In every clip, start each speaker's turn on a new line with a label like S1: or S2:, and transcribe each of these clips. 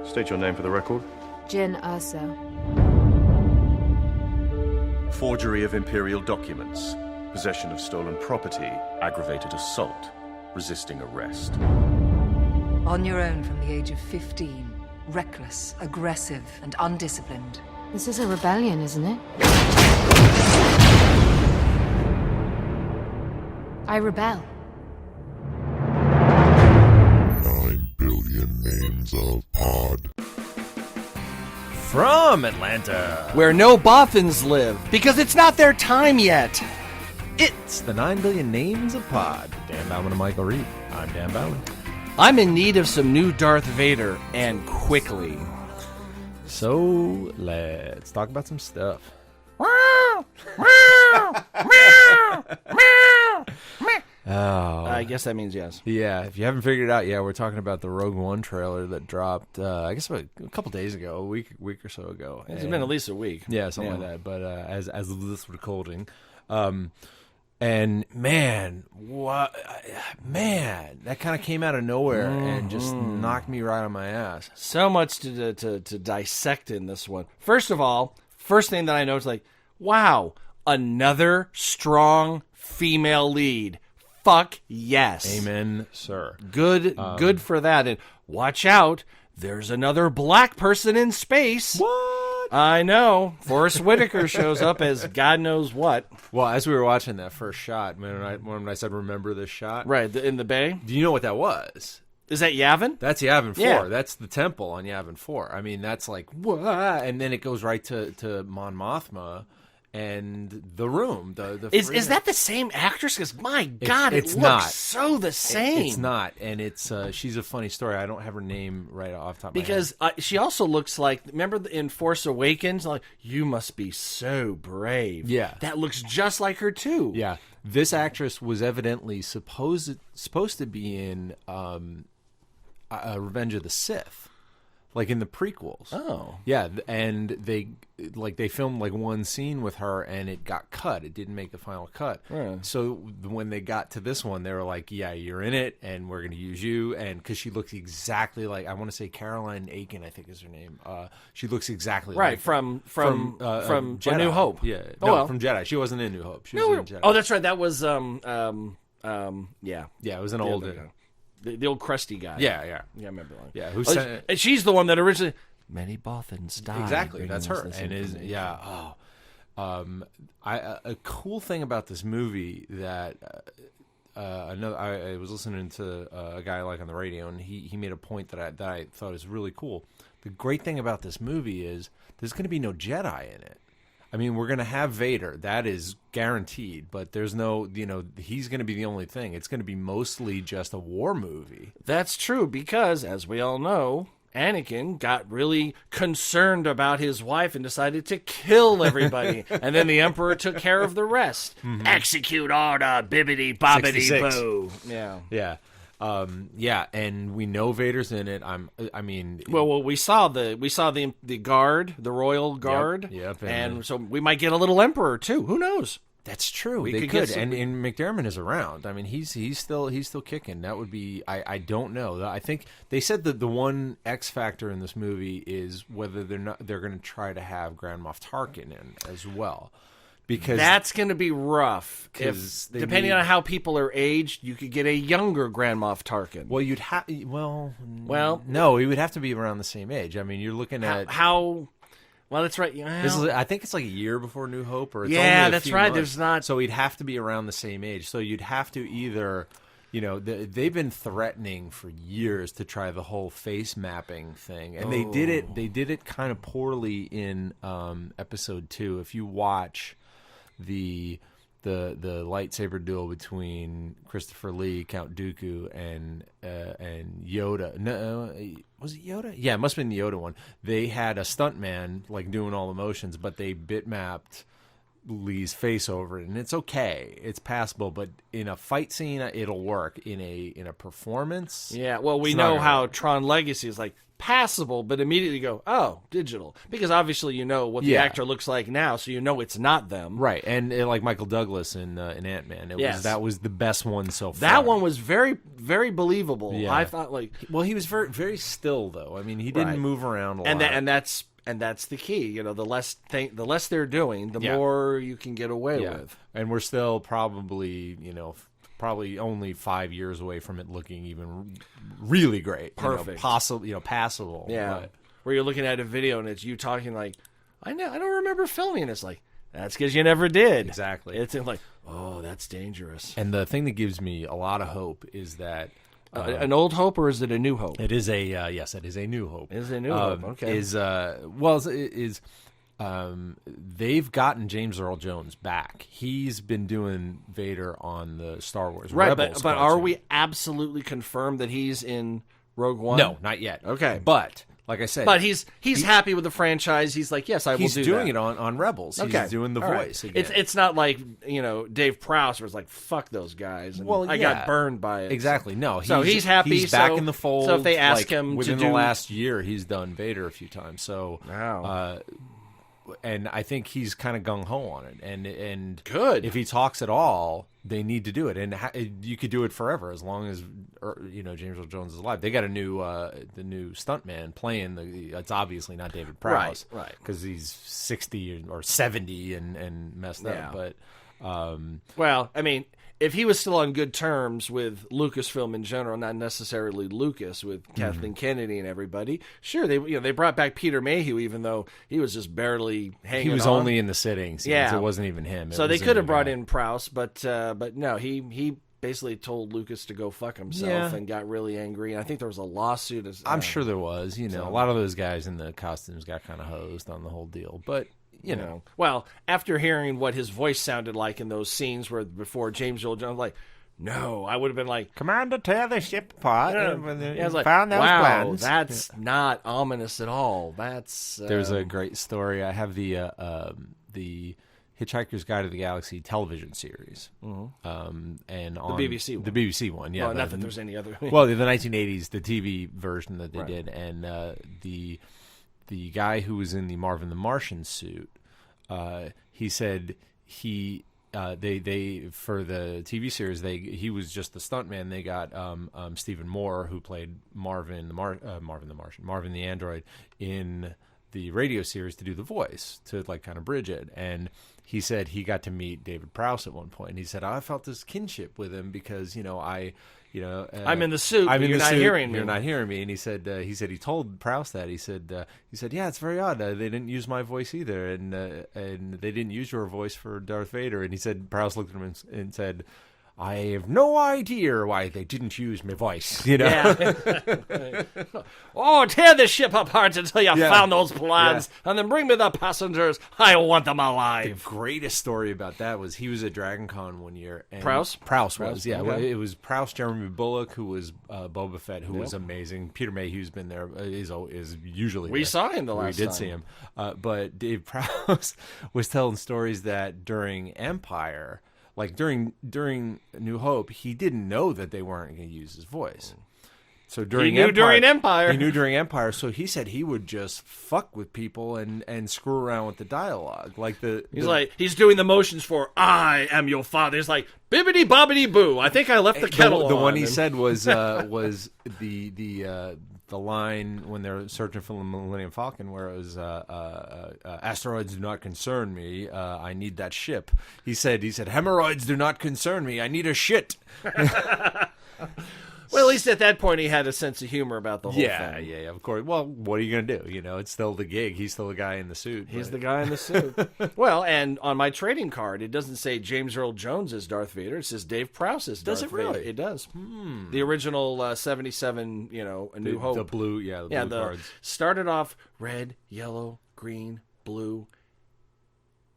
S1: State your name for the record.
S2: Jin Urso.
S1: Forgery of imperial documents, possession of stolen property, aggravated assault, resisting arrest.
S3: On your own from the age of 15. Reckless, aggressive, and undisciplined.
S2: This is a rebellion, isn't it? I rebel.
S4: 9 billion names of pod.
S5: From Atlanta,
S6: Where no boffins live, because it's not their time yet.
S5: it's the 9 Billion Names of Pod. Dan Bauman and Michael Reed. I'm Dan Bauman.
S6: I'm in need of some new Darth Vader, and quickly.
S5: So let's talk about some stuff. Oh,
S6: I guess that means yes.
S5: yeah. If you haven't figured it out, we're talking about the Rogue One trailer that dropped. I guess about a couple days ago, a week or so ago.
S6: It's been at least a week.
S5: Yeah, something like that. But as of this recording, and man, that kind of came out of nowhere and just knocked me right on my ass.
S6: So much to dissect in this one. First of all, first thing that I noticed, like, wow, another strong female lead. Fuck yes.
S5: Amen, sir.
S6: Good for that. And watch out, there's another black person in space.
S5: What?
S6: I know. Forrest Whitaker shows up as God knows what.
S5: Well, as we were watching that first shot, when I said remember this shot,
S6: Right, in the bay.
S5: do you know what that was?
S6: Is that Yavin?
S5: That's Yavin 4.
S6: Yeah.
S5: That's the temple on Yavin 4. I mean, that's like, what? And then it goes right to Mon Mothma and the room.
S6: Is that the same actress? Because my God, it
S5: it's
S6: looks
S5: not.
S6: so the same.
S5: It's not, and it's she's a funny story. I don't have her name right off the top of my head.
S6: Because she also looks like, remember in Force Awakens, like, you must be so brave.
S5: Yeah.
S6: That looks just like her too.
S5: Yeah, this actress was evidently supposed to be in Revenge of the Sith, like in the prequels.
S6: Oh.
S5: Yeah, and they filmed like one scene with her, and it got cut. It didn't make the final cut.
S6: Right.
S5: So when they got to this one, they were like, "Yeah, you're in it, and we're going to use you." And because she looks exactly like, I want to say Caroline Aiken, I think is her name. She looks exactly
S6: Right,
S5: like
S6: from
S5: Jedi.
S6: A New Hope.
S5: Yeah,
S6: Oh,
S5: no,
S6: well.
S5: from Jedi. She wasn't in New Hope. She
S6: No,
S5: was in Jedi.
S6: oh, that's right. That was yeah.
S5: Yeah, it was an
S6: The
S5: old.
S6: other guy. The old crusty guy.
S5: Yeah.
S6: Yeah, I remember that.
S5: Yeah, who
S6: Oh,
S5: sent-
S6: and she's the one that originally many Bothans died.
S5: Exactly,
S6: bringing
S5: that's
S6: us
S5: her.
S6: this
S5: And is
S6: information.
S5: a cool thing about this movie that I was listening to a guy like on the radio, and he made a point that I thought is really cool. The great thing about this movie is there's going to be no Jedi in it. I mean, we're going to have Vader. That is guaranteed. But there's no, he's going to be the only thing. It's going to be mostly just a war movie.
S6: That's true because, as we all know, Anakin got really concerned about his wife and decided to kill everybody. And then the Emperor took care of the rest. Execute order, bibbity bobbity
S5: 66.
S6: boo. Yeah.
S5: Yeah. And we know Vader's in it.
S6: Well, we saw the guard, the royal guard.
S5: Yep,
S6: and so we might get a little Emperor too. Who knows?
S5: That's true.
S6: We
S5: They
S6: could
S5: could,
S6: get some-
S5: and McDermott is around. I mean, he's still kicking. That would be. I don't know. I think they said that the one X factor in this movie is whether they're going to try to have Grand Moff Tarkin in as well, because
S6: That's going to be rough.
S5: 'Cause they
S6: Depending
S5: need-
S6: on how people are aged, you could get a younger Grand Moff Tarkin.
S5: well, you'd have no, he would have to be around the same age. I mean, you're looking at
S6: how? Well, that's right.
S5: I think it's like a year before New Hope, or it's
S6: Yeah,
S5: only a
S6: that's
S5: few
S6: right.
S5: months.
S6: There's not-
S5: So he'd have to be around the same age. So you'd have to either, they've been threatening for years to try the whole face mapping thing, and they did it. They did it kind of poorly in episode 2. If you watch the lightsaber duel between Christopher Lee, Count Dooku, and Yoda. No, was it Yoda? Yeah, it must have been the Yoda one. They had a stuntman like doing all the motions, but they bitmapped Lee's face over it, and it's okay, it's passable. But in a fight scene, it'll work. In a performance,
S6: Yeah, well, we
S5: it's not
S6: know
S5: gonna
S6: how
S5: work.
S6: Tron Legacy is like passable, but immediately go, oh, digital, because obviously you know what the
S5: Yeah.
S6: actor looks like now, so you know it's not them.
S5: right? And like Michael Douglas in Ant-Man,
S6: Yes.
S5: that was the best one so far.
S6: That one was very, very believable.
S5: Yeah.
S6: I thought like,
S5: well, he was very very still though. I mean, he didn't
S6: Right.
S5: move around a lot.
S6: and that's the key. You know, the less they're doing, the
S5: Yeah.
S6: more you can get away
S5: yeah.
S6: with.
S5: And we're still probably probably only 5 years away from it looking even really great.
S6: Perfect.
S5: Passable.
S6: Yeah,
S5: but-
S6: where you're looking at a video and it's you talking like, I don't remember filming. And it's like, that's because you never did.
S5: Exactly.
S6: It's like, oh, that's dangerous.
S5: And the thing that gives me a lot of hope is that
S6: An old hope, or is it a new hope?
S5: it is a yes, it is a new hope.
S6: It is a new hope, okay.
S5: They've gotten James Earl Jones back. He's been doing Vader on the Star Wars
S6: Right,
S5: Rebels
S6: but are
S5: cartoon.
S6: we absolutely confirmed that he's in Rogue One?
S5: No, not yet.
S6: Okay.
S5: But like I said,
S6: But he's happy with the franchise. He's like, yes, I will do
S5: he's doing
S6: that.
S5: it on Rebels.
S6: Okay.
S5: He's doing the
S6: All right.
S5: voice again.
S6: It's not like, Dave Prowse was like, fuck those guys. And I got burned by it.
S5: Exactly. No,
S6: So he's happy,
S5: He's back
S6: so-
S5: in the fold.
S6: so if they ask
S5: like,
S6: him to
S5: within
S6: do-
S5: the last year, he's done Vader a few times. So,
S6: Wow.
S5: and I think he's kind of gung ho on it. And
S6: Good.
S5: if he talks at all, they need to do it. And you could do it forever as long as James Earl Jones is alive. They got a new the new stuntman playing it's obviously not David Prowse,
S6: Right.
S5: Because he's 60 or 70 and messed
S6: Yeah.
S5: up. But
S6: Well, I mean, if he was still on good terms with Lucasfilm in general, not necessarily Lucas, with Kathleen Kennedy and everybody, sure, they brought back Peter Mayhew, even though he was just barely hanging
S5: he was
S6: on.
S5: only in the sitting scenes.
S6: Yeah.
S5: It wasn't even him.
S6: So
S5: It
S6: they
S5: was a
S6: could have
S5: new
S6: brought
S5: guy.
S6: in Prowse, but no, he basically told Lucas to go fuck himself
S5: Yeah.
S6: and got really angry. And I think there was a lawsuit.
S5: I'm sure there was. A lot of those guys in the costumes got kind of hosed on the whole deal. But
S6: Well, after hearing what his voice sounded like in those scenes where before James Earl Jones, like, no, I would have been like,
S5: Commander, tear the ship apart.
S6: yeah, I was like,
S5: found those
S6: wow,
S5: plans.
S6: that's not ominous at all. That's
S5: There's a great story. I have the Hitchhiker's Guide to the Galaxy television series, and on
S6: the BBC one.
S5: the BBC one. Yeah,
S6: well, not that there's any other.
S5: well, the 1980s, the TV version that they
S6: Right.
S5: did, and the guy who was in the Marvin the Martian suit, he said they for the TV series he was just the stuntman. They got Stephen Moore, who played Marvin the android in the radio series, to do the voice, to like kind of bridge it. And he said he got to meet David Prowse at one point, and he said, I felt this kinship with him because
S6: I'm in the suit,
S5: I'm
S6: but
S5: in
S6: you're
S5: the
S6: not
S5: suit,
S6: hearing me.
S5: You're not hearing me. And he said he told Prowse that. He said, yeah, it's very odd. They didn't use my voice either, and they didn't use your voice for Darth Vader. And he said, Prowse looked at him and said, I have no idea why they didn't use my voice.
S6: Yeah. Oh, tear the ship apart until you
S5: Yeah.
S6: found those plans, and then bring me the passengers. I want them
S5: The
S6: alive.
S5: greatest story about that was he was at Dragon Con one year. And
S6: Prowse?
S5: Prowse was, yeah.
S6: okay.
S5: Well, it was Prowse, Jeremy Bulloch, who was Boba Fett, who was amazing. Peter Mayhew's been there, is usually
S6: We
S5: there.
S6: saw him the last
S5: We did
S6: time.
S5: see him. But Dave Prowse was telling stories that during Empire, like during New Hope, he didn't know that they weren't going to use his voice. So during
S6: knew during Empire.
S5: he knew during Empire. So he said he would just fuck with people and screw around with the dialogue, like
S6: He's doing the motions for "I am your father." He's like bibbity bobbity boo. I think I left the kettle
S5: the
S6: on.
S5: one he
S6: And-
S5: said was the line when they're searching for the Millennium Falcon, where it was asteroids do not concern me. I need that ship. He said hemorrhoids do not concern me. I need a shit.
S6: Well, at least at that point, he had a sense of humor about the whole
S5: Yeah,
S6: thing.
S5: yeah, of course. Well, what are you gonna do? It's still the gig. He's still the guy in the suit.
S6: He's
S5: but-
S6: the guy in the suit. Well, and on my trading card, it doesn't say James Earl Jones as Darth Vader. It says Dave Prowse as Darth
S5: Does it
S6: Vader.
S5: really?
S6: It does. The original 77, A New Hope.
S5: the blue, the blue cards.
S6: Started off red, yellow, green, blue.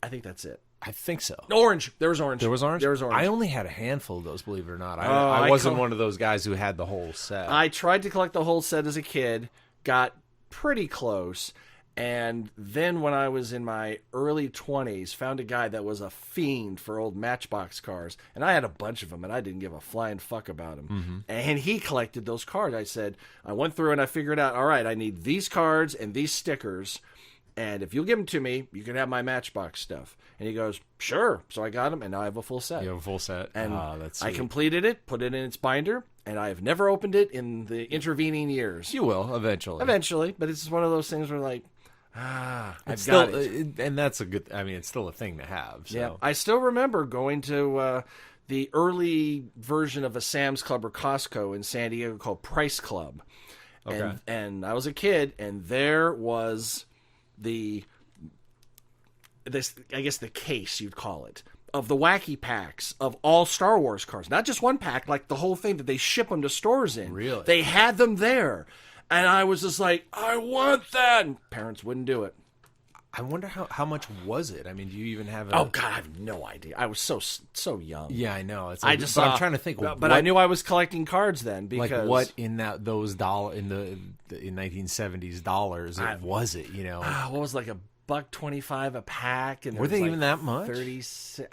S6: I think that's it.
S5: I think so.
S6: Orange. There was orange.
S5: There was orange.
S6: There was orange.
S5: I only had a handful of those, believe it or not.
S6: Oh,
S5: I wasn't one of those guys who had the whole set.
S6: I tried to collect the whole set as a kid, got pretty close, And then when I was in my early 20s, found a guy that was a fiend for old Matchbox cars. And I had a bunch of them, and I didn't give a flying fuck about them. And he collected those cards. I went through and I figured out, all right, I need these cards and these stickers. And if you'll give them to me, you can have my Matchbox stuff. And he goes, sure. So I got them, and now I have a full set.
S5: You have a full set.
S6: And
S5: that's
S6: I
S5: sweet.
S6: completed it, put it in its binder, and I have never opened it in the intervening years.
S5: You will eventually.
S6: Eventually, but it's one of those things where like,
S5: It's
S6: I've got
S5: still,
S6: it.
S5: and that's a good. I mean, it's still a thing to have. So.
S6: Yeah, I still remember going to the early version of a Sam's Club or Costco in San Diego called Price Club.
S5: Okay.
S6: And I was a kid, and there was I guess the case you'd call it, of the wacky packs of all Star Wars cars. Not just one pack, like the whole thing that they ship them to stores in.
S5: Really?
S6: They had them there. And I was just like, I want that. And parents wouldn't do it.
S5: I wonder how much was it? I mean, do you even have?
S6: Oh God, I have no idea. I was so young.
S5: Yeah, I know. It's
S6: I
S5: like,
S6: just
S5: but
S6: saw,
S5: I'm trying to think.
S6: But I knew I was collecting cards then because
S5: like what in those dollar in the 1970s dollars was it? You know,
S6: what was like $1.25 a pack, and
S5: were they even that much?
S6: 36.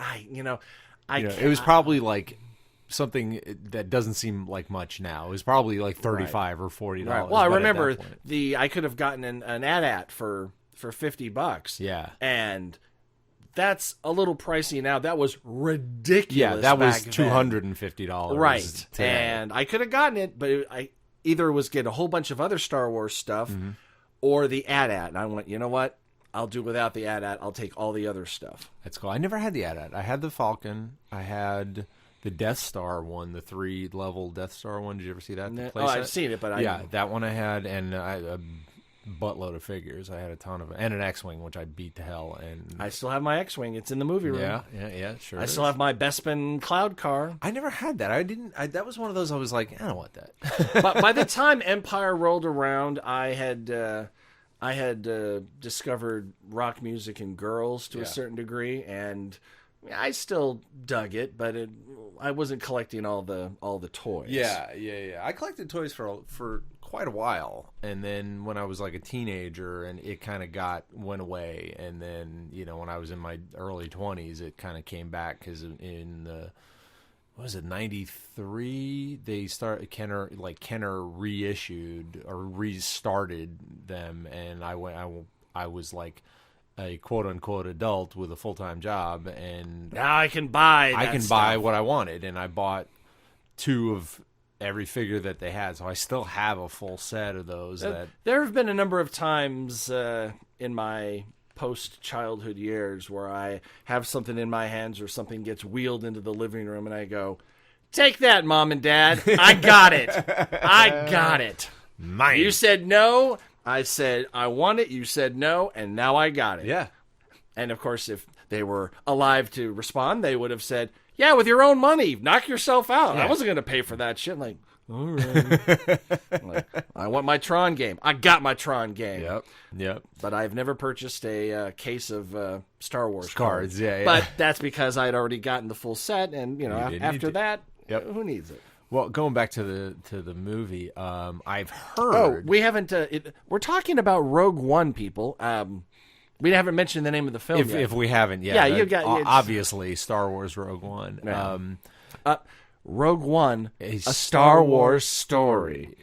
S5: It was probably like something that doesn't seem like much now. It was probably like $35 or $40.
S6: Right. Well, I remember I could have gotten an AT-AT for $50.
S5: Yeah,
S6: and that's a little pricey now. That was ridiculous.
S5: Yeah, that was
S6: back then.
S5: $250.
S6: Right,
S5: today.
S6: and I could have gotten it, but I either was getting a whole bunch of other Star Wars stuff or the AT-AT, and I went, you know what? I'll do without the AT-AT. I'll take all the other stuff.
S5: That's cool. I never had the AT-AT. I had the Falcon. I had the Death Star one, the 3-level Death Star one. Did you ever see that? The playset?
S6: I've seen it, but
S5: that one I had, and a buttload of figures. I had a ton of them, and an X-wing, which I beat to hell. And
S6: I still have my X-wing. It's in the movie room.
S5: Yeah, sure.
S6: I still have my Bespin Cloud car.
S5: I never had that. That was one of those. I was like, I don't want that.
S6: But by the time Empire rolled around, I had discovered rock music and girls to a certain degree, and I still dug it, but I wasn't collecting all the toys.
S5: Yeah. I collected toys for quite a while, and then when I was like a teenager, and it kind of went away, and then when I was in my early 20s, it kind of came back because in what was it, 93? They Kenner reissued or restarted them, and I was like a quote unquote adult with a full time job, and
S6: now I can buy
S5: what I wanted, and I bought 2 of every figure that they had, so I still have a full set of those.
S6: There have been a number of times in my post-childhood years where I have something in my hands or something gets wheeled into the living room and I go, take that, Mom and Dad. I got it. I got it.
S5: Mine.
S6: You said no. I said I want it. You said no, and now I got it.
S5: Yeah.
S6: And, of course, if they were alive to respond, they would have said, yeah, with your own money. Knock yourself out.
S5: Yeah.
S6: I wasn't going to pay for that shit. Like, all right. I want my Tron game. I got my Tron game.
S5: Yep.
S6: But I've never purchased a case of Star Wars
S5: cards. Yeah.
S6: But that's because I had already gotten the full set, and after that, who needs it?
S5: Well, going back to the movie, I've heard.
S6: Oh, we haven't. We're talking about Rogue One, people. We haven't mentioned the name of the film yet.
S5: If we haven't yet.
S6: Yeah, you got
S5: obviously Star Wars Rogue One.
S6: Yeah. Rogue One, a Star Wars story.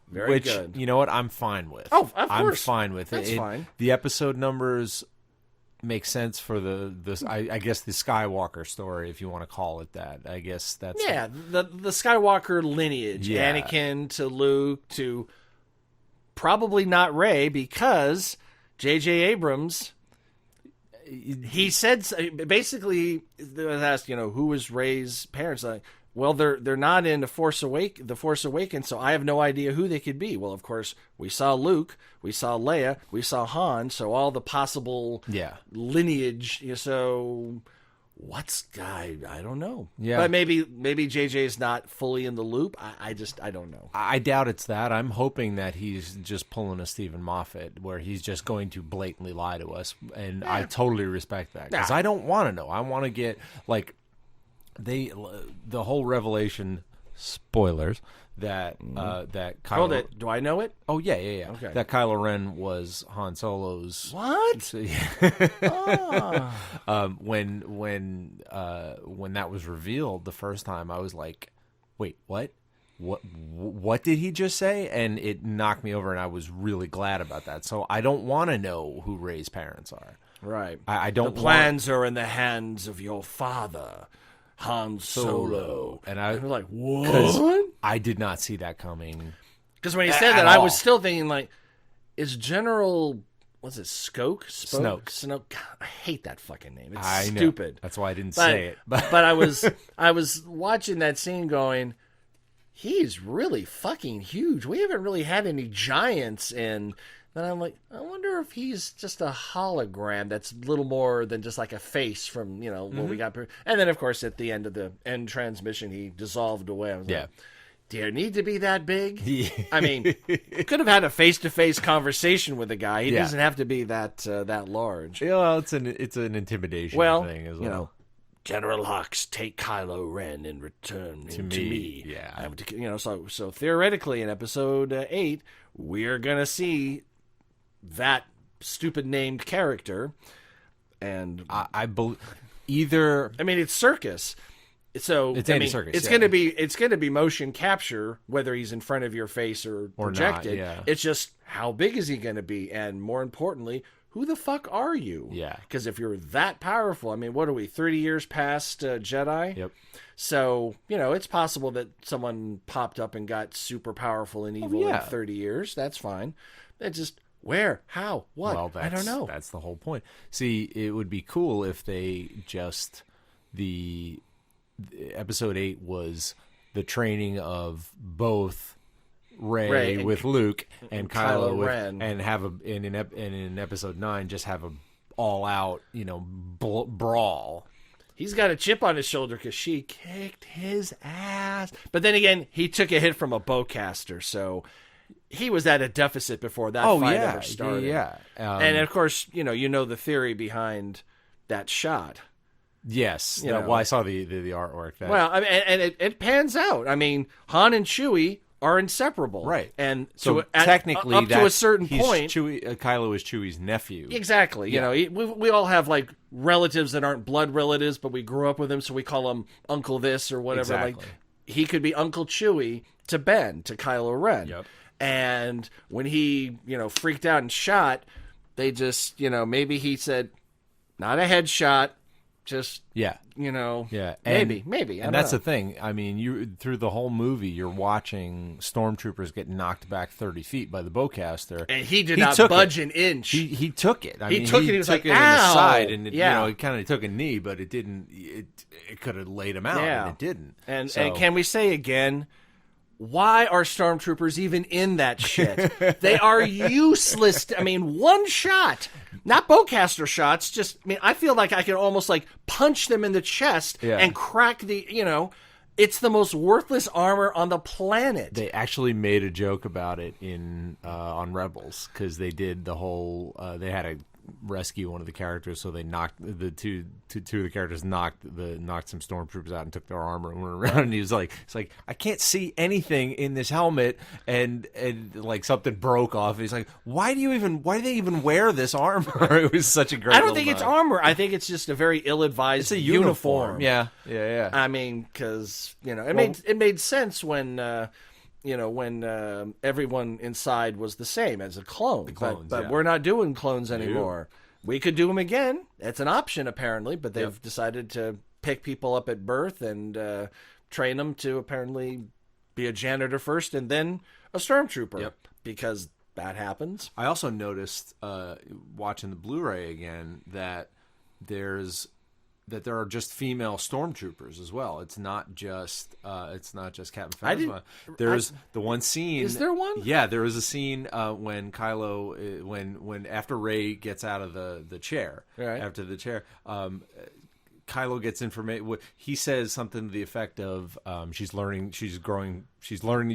S6: Very good.
S5: You know what? I'm fine with.
S6: Oh, of course.
S5: I'm fine with
S6: That's
S5: it.
S6: fine.
S5: The episode numbers make sense for I guess the Skywalker story, if you want to call it that. I guess that's
S6: the Skywalker lineage.
S5: Yeah.
S6: Anakin to Luke to probably not Rey, because J.J. Abrams, he said basically, they was asked, who was Rey's parents? Like, well, they're not in the Force Awakens, so I have no idea who they could be. Well, of course, we saw Luke, we saw Leia, we saw Han, so all the possible lineage. So what's I don't know.
S5: Yeah,
S6: but maybe JJ is not fully in the loop. I don't know.
S5: I doubt it's that. I'm hoping that he's just pulling a Stephen Moffat, where he's just going to blatantly lie to us, and I totally respect that, because I don't want to know. I want to get the whole revelation, spoilers, that that Kylo.
S6: Hold it. Do I know it?
S5: Oh yeah.
S6: Okay.
S5: That Kylo Ren was Han Solo's.
S6: What?
S5: So, yeah. When that was revealed the first time, I was like, "Wait, what? What did he just say?" And it knocked me over, and I was really glad about that. So I don't want to know who Rey's parents are.
S6: Right.
S5: I don't.
S6: The plans are in the hands of your father, Han Solo.
S5: And I
S6: was like, what?
S5: I did not see that coming.
S6: Because when he said that, I was still thinking, like, is General, what's it, Snoke? God, I hate that fucking name. It's stupid.
S5: That's why I didn't say it.
S6: But I was watching that scene going, he's really fucking huge. We haven't really had any giants in. Then I'm like, I wonder if he's just a hologram that's a little more than just like a face from, what we got. And then, of course, at the end of the end transmission, he dissolved away. I was like, do you need to be that big? I mean, could have had a face-to-face conversation with the guy. He doesn't have to be that large.
S5: Yeah, well, it's an intimidation thing as well.
S6: General Hux, take Kylo Ren and return to me.
S5: Yeah.
S6: So theoretically, in Episode 8, we're gonna see that stupid named character, and
S5: I believe either.
S6: I mean, it's circus. So
S5: it's anti-circus.
S6: It's gonna be motion capture, whether he's in front of your face or projected.
S5: Not, yeah.
S6: It's just how big is he gonna be, and more importantly, who the fuck are you?
S5: Yeah.
S6: Because if you're that powerful, I mean, what are we, 30 years past Jedi?
S5: Yep.
S6: So, it's possible that someone popped up and got super powerful and evil in 30 years. That's fine. It's just, where? How? What?
S5: Well,
S6: I don't know.
S5: That's the whole point. See, it would be cool if they just, the Episode 8 was the training of both Rey with Luke and Kylo with
S6: Ren,
S5: and have in Episode 9 just have a all out brawl.
S6: He's got a chip on his shoulder because she kicked his ass. But then again, he took a hit from a bowcaster, so he was at a deficit before that fight ever started.
S5: Yeah.
S6: And of course, you know the theory behind that shot.
S5: Yes. Well, I saw the artwork.
S6: Well, I mean, and it pans out. I mean, Han and Chewie are inseparable,
S5: right?
S6: And
S5: so technically,
S6: up to a certain point,
S5: Kylo is Chewie's nephew.
S6: Exactly.
S5: Yeah.
S6: We all have like relatives that aren't blood relatives, but we grew up with them, so we call them Uncle this or whatever.
S5: Exactly.
S6: Like he could be Uncle Chewie to Ben, to Kylo Ren.
S5: Yep.
S6: And when he freaked out and shot, they just maybe he said, not a headshot. Just maybe,
S5: and that's the thing. I mean, you through the whole movie, you're watching stormtroopers get knocked back 30 feet by the bowcaster,
S6: and he did not budge an inch.
S5: He took it.
S6: He took it. He was like,
S5: it
S6: "Ow!"
S5: in the side, and it kind of took a knee, but it didn't. It could have laid him out, and it didn't.
S6: And can we say again? Why are stormtroopers even in that shit? They are useless. I mean, one shot, not bowcaster shots. Just, I mean, I feel like I could almost like punch them in the chest and crack the, it's the most worthless armor on the planet.
S5: They actually made a joke about it on Rebels because they did the whole. They had to rescue one of the characters, so they knocked the two of the characters knocked some stormtroopers out and took their armor and went around. And he was like, "It's like I can't see anything in this helmet," and like something broke off. He's like, "Why do they even wear this armor?" It was such a great.
S6: I don't think it's armor. I think it's just a very ill-advised.
S5: It's a uniform. Yeah.
S6: I mean, because it made sense when. When everyone inside was the same as a clone.
S5: The clones,
S6: but we're not doing clones anymore. We could do them again. It's an option, apparently, but they've decided to pick people up at birth and train them to apparently be a janitor first and then a stormtrooper.
S5: Yep.
S6: Because that happens.
S5: I also noticed, watching the Blu-ray again, that there are just female stormtroopers as well. It's not just Captain Phasma. There's the one scene.
S6: Is there one?
S5: Yeah, there is a scene when Kylo, when after Rey gets out of the chair,
S6: right.
S5: after the chair, Kylo gets information. He says something to the effect of she's learning to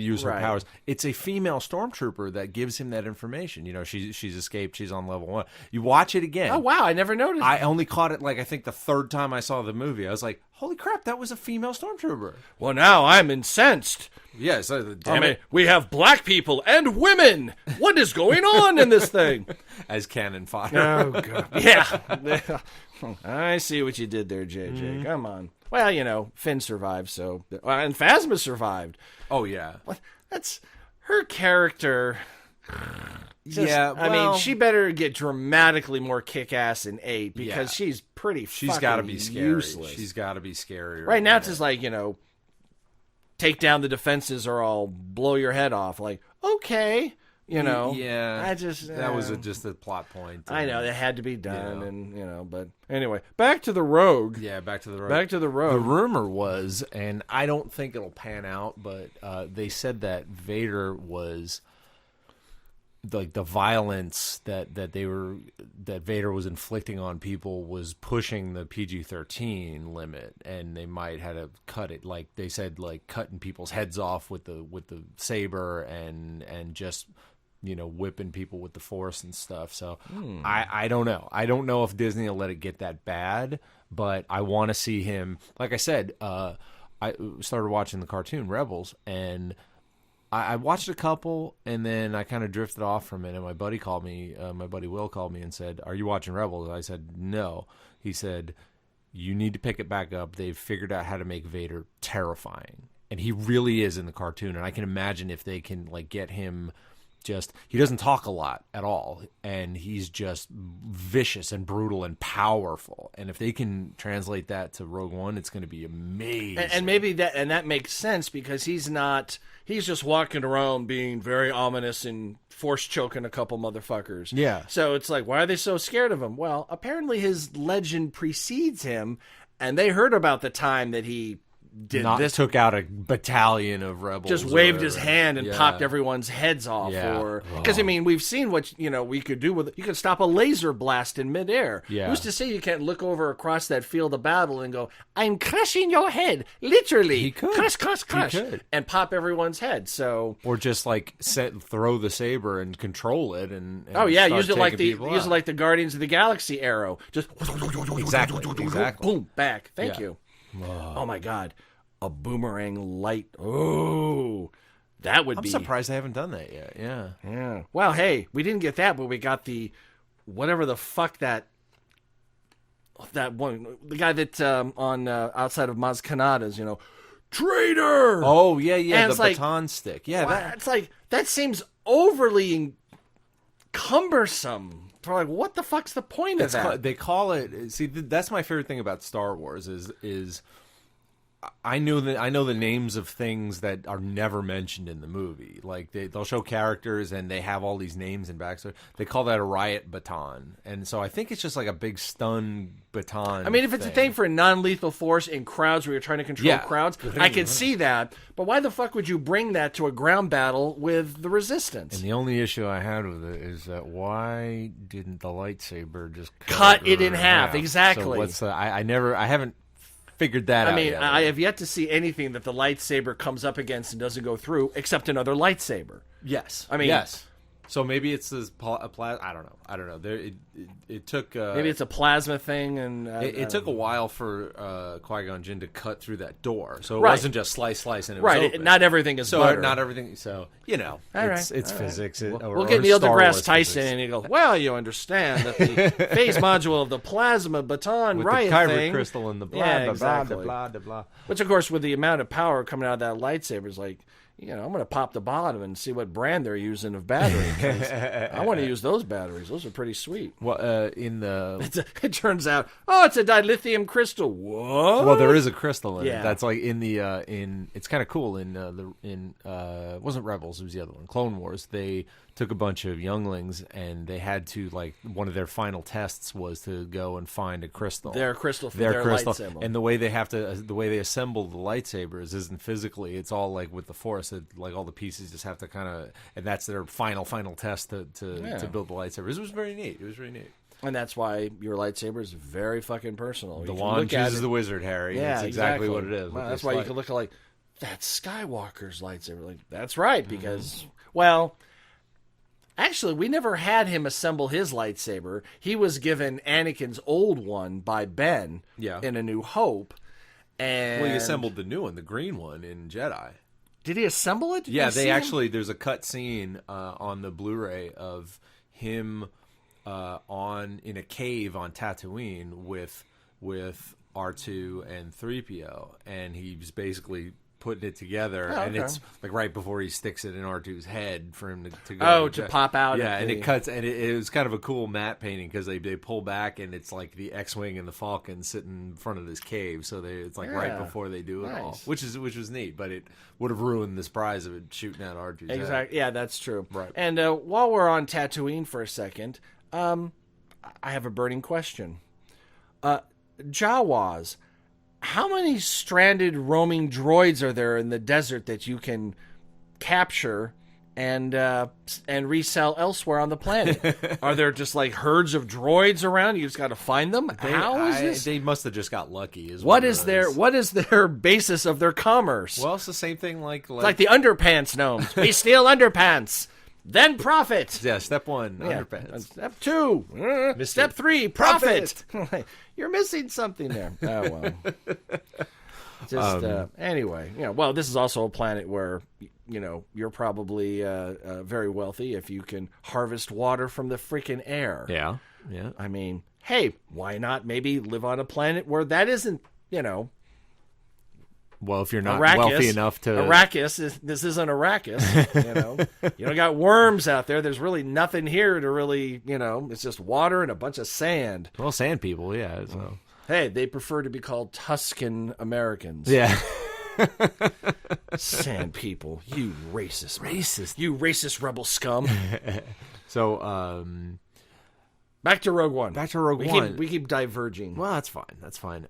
S5: use her
S6: Right.
S5: powers. It's a female stormtrooper that gives him that information. She's escaped. She's on level 1. You watch it again.
S6: Oh wow, I never noticed.
S5: I only caught it I think the third time I saw the movie. I was like, holy crap, that was a female stormtrooper.
S6: Well, now I'm incensed.
S5: Yes,
S6: I mean, we have black people and women. What is going on in this thing?
S5: as cannon fodder.
S6: Oh god. Yeah. I see what you did there, JJ. Come on. Well, Finn survived, so and Phasma survived.
S5: Oh yeah.
S6: What? That's her character. I mean, she better get dramatically more kick-ass in 8 because she's pretty.
S5: She's got to be scary.
S6: Useless.
S5: She's got to be scary.
S6: Right now, it's just like take down the defenses or I'll blow your head off. Like, okay,
S5: Yeah.
S6: I just
S5: that was just a plot point.
S6: I know that had to be done, and but anyway, back to the Rogue.
S5: Yeah, back to the Rogue.
S6: Back to the Rogue.
S5: The rumor was, and I don't think it'll pan out, but they said that Vader was the violence that Vader was inflicting on people was pushing the PG-13 limit, and they might have to cut it. Like they said, cutting people's heads off with the saber and just whipping people with the Force and stuff. So I don't know. I don't know if Disney will let it get that bad, but I want to see him. Like I said, I started watching the cartoon Rebels, and I watched a couple, and then I kind of drifted off from it, and my buddy Will called me and said, "Are you watching Rebels?" I said, "No." He said, "You need to pick it back up. They've figured out how to make Vader terrifying." And he really is in the cartoon, and I can imagine if they can get him he doesn't talk a lot at all, and he's just vicious and brutal and powerful. And if they can translate that to Rogue One, it's going to be amazing.
S6: And maybe that makes sense because he's just walking around being very ominous and force choking a couple motherfuckers.
S5: Yeah.
S6: So it's like, why are they so scared of him? Well, apparently his legend precedes him, and they heard about the time that he
S5: took out a battalion of rebels.
S6: Just waved his hand and popped everyone's heads off.
S5: Yeah.
S6: Because, I mean, we've seen what, we could do with it. You could stop a laser blast in midair.
S5: Yeah.
S6: Who's to say you can't look over across that field of battle and go, I'm crushing your head. Literally.
S5: He could.
S6: Crush.
S5: He could.
S6: And pop everyone's head. So.
S5: Or just throw the saber and control it and
S6: Oh yeah,
S5: start
S6: use it like
S5: taking people out.
S6: the Guardians of the Galaxy arrow. Just
S5: Exactly.
S6: boom, back. Thank
S5: Yeah.
S6: you. Oh my god. A boomerang light. Oh, that would
S5: I'm
S6: be.
S5: surprised they haven't done that yet. Yeah.
S6: Yeah. Well, hey, we didn't get that, but we got the whatever the fuck that one, the guy that on outside of Maz Kanata's, traitor.
S5: Oh yeah,
S6: And
S5: the
S6: it's like,
S5: baton stick. Yeah,
S6: It's like that seems overly cumbersome. For what the fuck's the point of that?
S5: they call it. See, that's my favorite thing about Star Wars is I know the names of things that are never mentioned in the movie. Like they'll show characters and they have all these names and backstory. They call that a riot baton, and so I think it's just like a big stun baton.
S6: I mean, if it's a thing for non-lethal force in crowds where you're trying to control crowds, I could see that. But why the fuck would you bring that to a ground battle with the Resistance?
S5: And the only issue I had with it is that why didn't the lightsaber just
S6: cut it in
S5: her
S6: half? Exactly.
S5: So what's I haven't figured that out.
S6: I mean,
S5: yet.
S6: I have yet to see anything that the lightsaber comes up against and doesn't go through, except another lightsaber.
S5: Yes.
S6: I mean,
S5: yes. So maybe it's this I don't know. There it took
S6: maybe it's a plasma thing, and
S5: it took a while for Qui-Gon Jinn to cut through that door. So it
S6: Right.
S5: wasn't just slice and it was
S6: right.
S5: open.
S6: Not everything is
S5: So
S6: butter.
S5: not everything. So
S6: All
S5: it's
S6: right.
S5: physics.
S6: We'll get Neil deGrasse Tyson, and he goes, "Well, you understand that the phase module of the plasma baton
S5: with
S6: riot
S5: the kyber
S6: thing,
S5: crystal and the blah
S6: Yeah,
S5: blah
S6: exactly.
S5: blah blah blah.
S6: Which, of course, with the amount of power coming out of that lightsaber, is like, I'm going to pop the bottom and see what brand they're using of battery. 'Cause I want to use those batteries. Those are pretty sweet.
S5: Well, in the
S6: It turns out, it's a dilithium crystal. What?
S5: well, there is a crystal in
S6: Yeah.
S5: it. That's like in the it's kind of cool in it wasn't Rebels, it was the other one, Clone Wars. They took a bunch of younglings and they had to, like, one of their final tests was to go and find a crystal.
S6: Their crystal for their lightsaber.
S5: And the way they assemble the lightsabers isn't physically. It's all like with the Force. Like all the pieces just have to kind of, and that's their final test to build the lightsabers. It was very neat. It was very neat.
S6: And that's why your lightsaber is very fucking personal.
S5: The
S6: You can
S5: wand
S6: look at
S5: chooses
S6: it-
S5: the wizard, Harry.
S6: Yeah,
S5: That's exactly what it is.
S6: Well,
S5: with
S6: that's
S5: this
S6: why you
S5: light.
S6: can look at like, that's Skywalker's lightsaber. Like, that's right, because, well, actually, we never had him assemble his lightsaber. He was given Anakin's old one by Ben in A New Hope. And
S5: Well, he assembled the new one, the green one, in Jedi.
S6: Did he assemble it? Did
S5: Yeah,
S6: you see
S5: they
S6: him?
S5: actually, there's a cut scene on the Blu-ray of him in a cave on Tatooine with R2 and 3PO, and he's basically putting it together, and it's like right before he sticks it in R2's head for him to go
S6: to pop out.
S5: Yeah,
S6: at
S5: and
S6: the-
S5: it cuts, and it was kind of a cool matte painting because they pull back, and it's like the X-wing and the Falcon sitting in front of this cave, so it's like right before they do it all,
S6: Nice.
S5: which was neat, but it would have ruined the surprise of it shooting at R2's head.
S6: Exactly. Yeah, that's true.
S5: Right.
S6: And while we're on Tatooine for a second, I have a burning question. Jawas, how many stranded roaming droids are there in the desert that you can capture and resell elsewhere on the planet? Are there just like herds of droids around? You just got to find them. How is this?
S5: They must have just got lucky.
S6: What is their basis of their commerce?
S5: Well, it's the same thing like
S6: It's like the underpants gnomes. We steal underpants, then profit.
S5: yeah. Step one,
S6: Yeah.
S5: underpants.
S6: Step two. Step three, profit. You're missing something there. Oh, well. Just, anyway, well, this is also a planet where, you're probably very wealthy if you can harvest water from the freaking air.
S5: Yeah.
S6: I mean, hey, why not maybe live on a planet where that isn't,
S5: Well, if you're not
S6: Arrakis.
S5: wealthy enough to
S6: This isn't Arrakis. You don't got worms out there. There's really nothing here to really, it's just water and a bunch of sand.
S5: well, sand people, yeah. So.
S6: Hey, they prefer to be called Tuscan Americans.
S5: Yeah.
S6: Sand people. You racist. You racist rebel scum.
S5: So,
S6: Back to Rogue One. We keep diverging.
S5: well, that's fine. That's fine.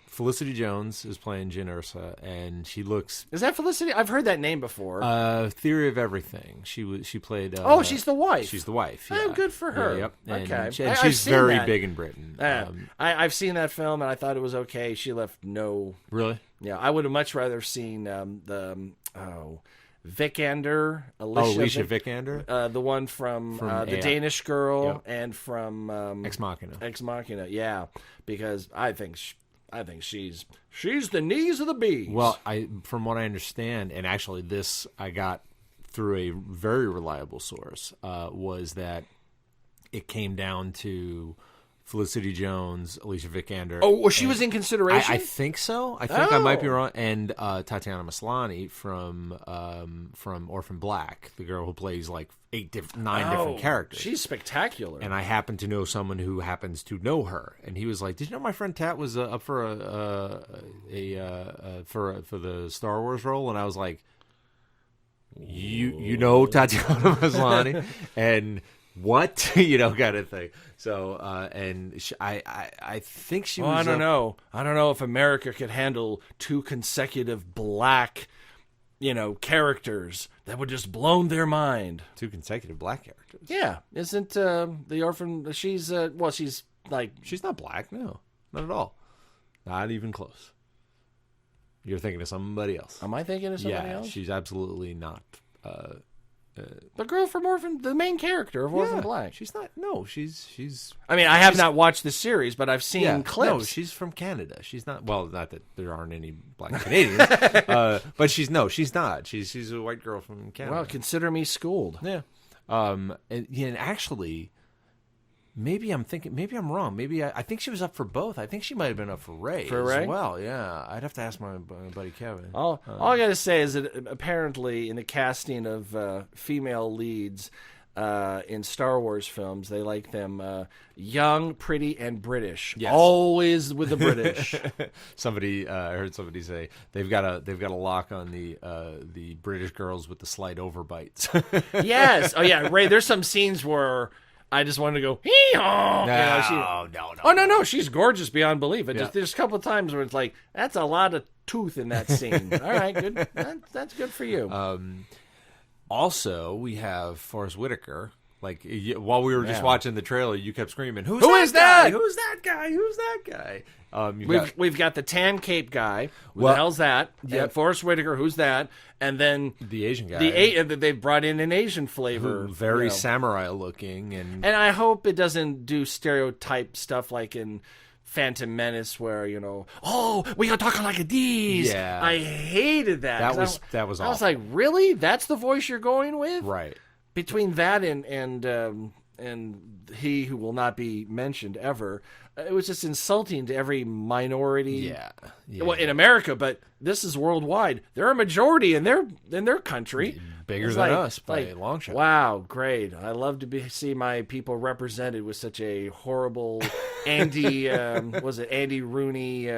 S5: Felicity Jones is playing Jyn Ursa, and she looks
S6: Is that Felicity? I've heard that name before.
S5: Theory of Everything. She played.
S6: She's the wife.
S5: She's the wife.
S6: Oh,
S5: Yeah.
S6: good for her.
S5: Yeah, yep. And,
S6: Okay.
S5: and
S6: I've
S5: she's
S6: seen
S5: very
S6: that.
S5: big in Britain.
S6: I've seen that film, and I thought it was okay. She left no...
S5: Really?
S6: Yeah, I would have much rather seen Vikander,
S5: Alicia Vikander,
S6: the one from the
S5: yeah.
S6: Danish Girl,
S5: Yep.
S6: and from
S5: Ex Machina.
S6: Ex Machina. Yeah, because I think she's the knees of the beast.
S5: Well, from what I understand, and actually this I got through a very reliable source, was that it came down to Felicity Jones, Alicia Vikander.
S6: Oh, well, she was in consideration?
S5: I think so. I think I might be
S6: Oh.
S5: wrong. And Tatiana Maslany from Orphan Black, the girl who plays like 9 different characters.
S6: She's spectacular.
S5: And I happen to know someone who happens to know her, and he was like, "Did you know my friend Tat was up for for the Star Wars role?" And I was like, "You know Tatiana Maslany?" and what kind of thing. So I think she was.
S6: I don't know. I don't know if America could handle 2 consecutive black, characters that would just blown their mind.
S5: 2 consecutive black characters.
S6: Yeah, isn't the orphan? She's she's like
S5: She's not black. No, not at all. Not even close. You're thinking of somebody else.
S6: Am I thinking of somebody
S5: Yeah,
S6: else?
S5: she's absolutely not.
S6: The girl from Orphan, the main character of Orphan
S5: Yeah,
S6: Black.
S5: She's not. No, she's.
S6: I mean, I have not watched the series, but I've seen clips.
S5: No, she's from Canada. She's not. Well, not that there aren't any black Canadians, but she's not. She's a white girl from Canada.
S6: Well, consider me schooled.
S5: Yeah. And actually, maybe I'm wrong. Maybe I think she was up for both. I think she might have been up for Rey
S6: For Rey?
S5: as well. Yeah, I'd have to ask my buddy Kevin.
S6: All I got to say is that apparently in the casting of female leads in Star Wars films, they like them young, pretty, and British.
S5: Yes.
S6: Always with the British.
S5: I heard somebody say they've got a lock on the British girls with the slight overbites.
S6: Yes. Oh yeah, Ray. There's some scenes where I just wanted to go, hee-haw.
S5: No.
S6: Oh, no. She's gorgeous beyond belief.
S5: Yeah.
S6: There's a couple of times where it's like, that's a lot of tooth in that scene. All right, good. That's good for you.
S5: Also, we have Forrest Whitaker Like while we were just
S6: Yeah.
S5: watching the trailer, you kept screaming, "Who
S6: is
S5: guy?
S6: that?
S5: Who's that guy? Who's that guy?"
S6: We've got the tan cape guy. Who
S5: Well,
S6: the hell's that?
S5: yep.
S6: And Forrest Whitaker. Who's that? And then
S5: the Asian guy,
S6: they brought in an Asian flavor,
S5: very
S6: you know.
S5: samurai looking, and
S6: And I hope it doesn't do stereotype stuff like in Phantom Menace, where we are talking like a these.
S5: Yeah.
S6: I hated that.
S5: That
S6: 'cause
S5: was
S6: I was
S5: awful.
S6: like, really? That's the voice you're going with?
S5: right.
S6: Between that and he who will not be mentioned ever, it was just insulting to every minority.
S5: Yeah.
S6: Well, in America, but this is worldwide. They're a majority in their country.
S5: Bigger
S6: It's
S5: than
S6: like-
S5: us by
S6: like,
S5: a long shot.
S6: Wow, great! I love to see my people represented with such a horrible Andy. Was it Andy Rooney?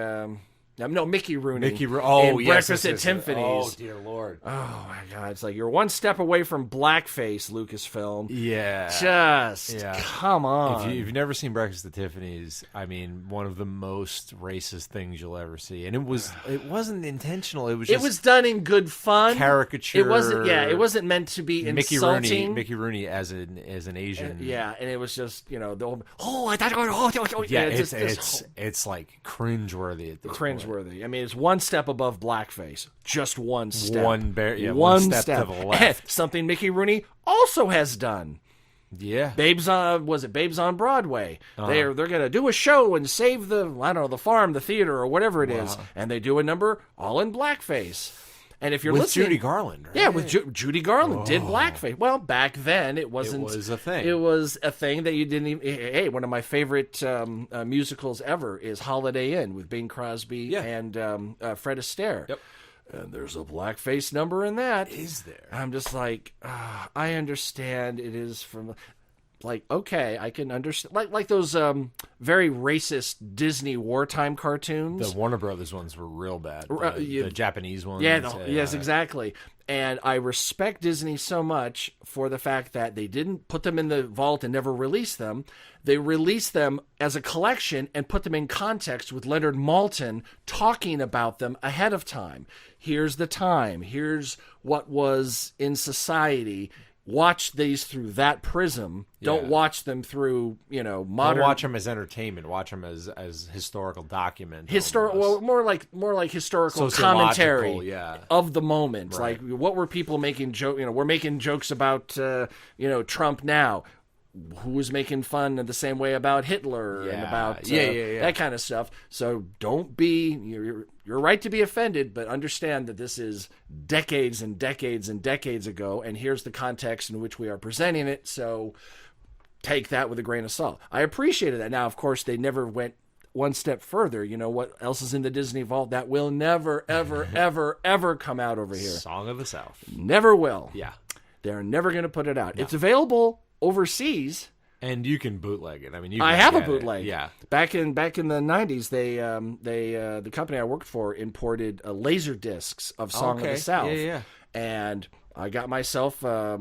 S6: No, Mickey Rooney.
S5: Oh,
S6: in
S5: yes.
S6: Breakfast at Tiffany's.
S5: Oh, dear Lord.
S6: Oh my God! It's like you're one step away from blackface, Lucasfilm.
S5: Yeah.
S6: Just come on.
S5: If you've never seen Breakfast at Tiffany's, I mean, one of the most racist things you'll ever see, and it wasn't intentional. It was just
S6: It was done in good fun.
S5: caricature.
S6: It wasn't. Yeah, it wasn't meant to be insulting.
S5: Mickey Rooney as an Asian.
S6: Yeah, and it was just the whole, I thought
S5: Yeah,
S6: it's
S5: it's like cringeworthy at this point.
S6: cringeworthy. I mean, it's one step above blackface. Just one step.
S5: One step to the left.
S6: Something Mickey Rooney also has done.
S5: Yeah.
S6: Babes on Broadway? They're gonna do a show and save the farm, the theater, or whatever it is, and they do a number all in blackface. And if you're
S5: With
S6: listening,
S5: Judy Garland, right?
S6: yeah, with Judy Garland did blackface. Well, back then it wasn't.
S5: It was a thing.
S6: It was a thing that you didn't even. Hey, one of my favorite musicals ever is Holiday Inn with Bing Crosby and Fred Astaire.
S5: Yep.
S6: And there's a blackface number in that.
S5: Is there?
S6: I'm just like, I understand it is from. Like, okay, I can understand. Like those very racist Disney wartime cartoons.
S5: The Warner Brothers ones were real bad. The Japanese ones.
S6: Yes, exactly. And I respect Disney so much for the fact that they didn't put them in the vault and never release them. They released them as a collection and put them in context with Leonard Maltin talking about them ahead of time. Here's the time. Here's what was in society. Watch these through that prism. Don't watch them through, modern.
S5: Don't watch them as entertainment. Watch them as historical document.
S6: Well, more like historical commentary of the moment.
S5: Right.
S6: Like, what were people making joke? We're making jokes about Trump now. Who was making fun in the same way about Hitler and about that kind of stuff. So don't be you're right to be offended, but understand that this is decades and decades and decades ago, and here's the context in which we are presenting it. So take that with a grain of salt. I appreciated that. Now, of course, they never went one step further. You know what else is in the Disney vault that will never, ever, ever, ever come out over here?
S5: Song of the South.
S6: Never will.
S5: Yeah.
S6: They're never going to put it out. No. It's available overseas,
S5: and you can bootleg it. I mean,
S6: I have a bootleg.
S5: Yeah,
S6: back in the 90s, the company I worked for imported laser discs of Song of the South.
S5: Yeah.
S6: And I got myself a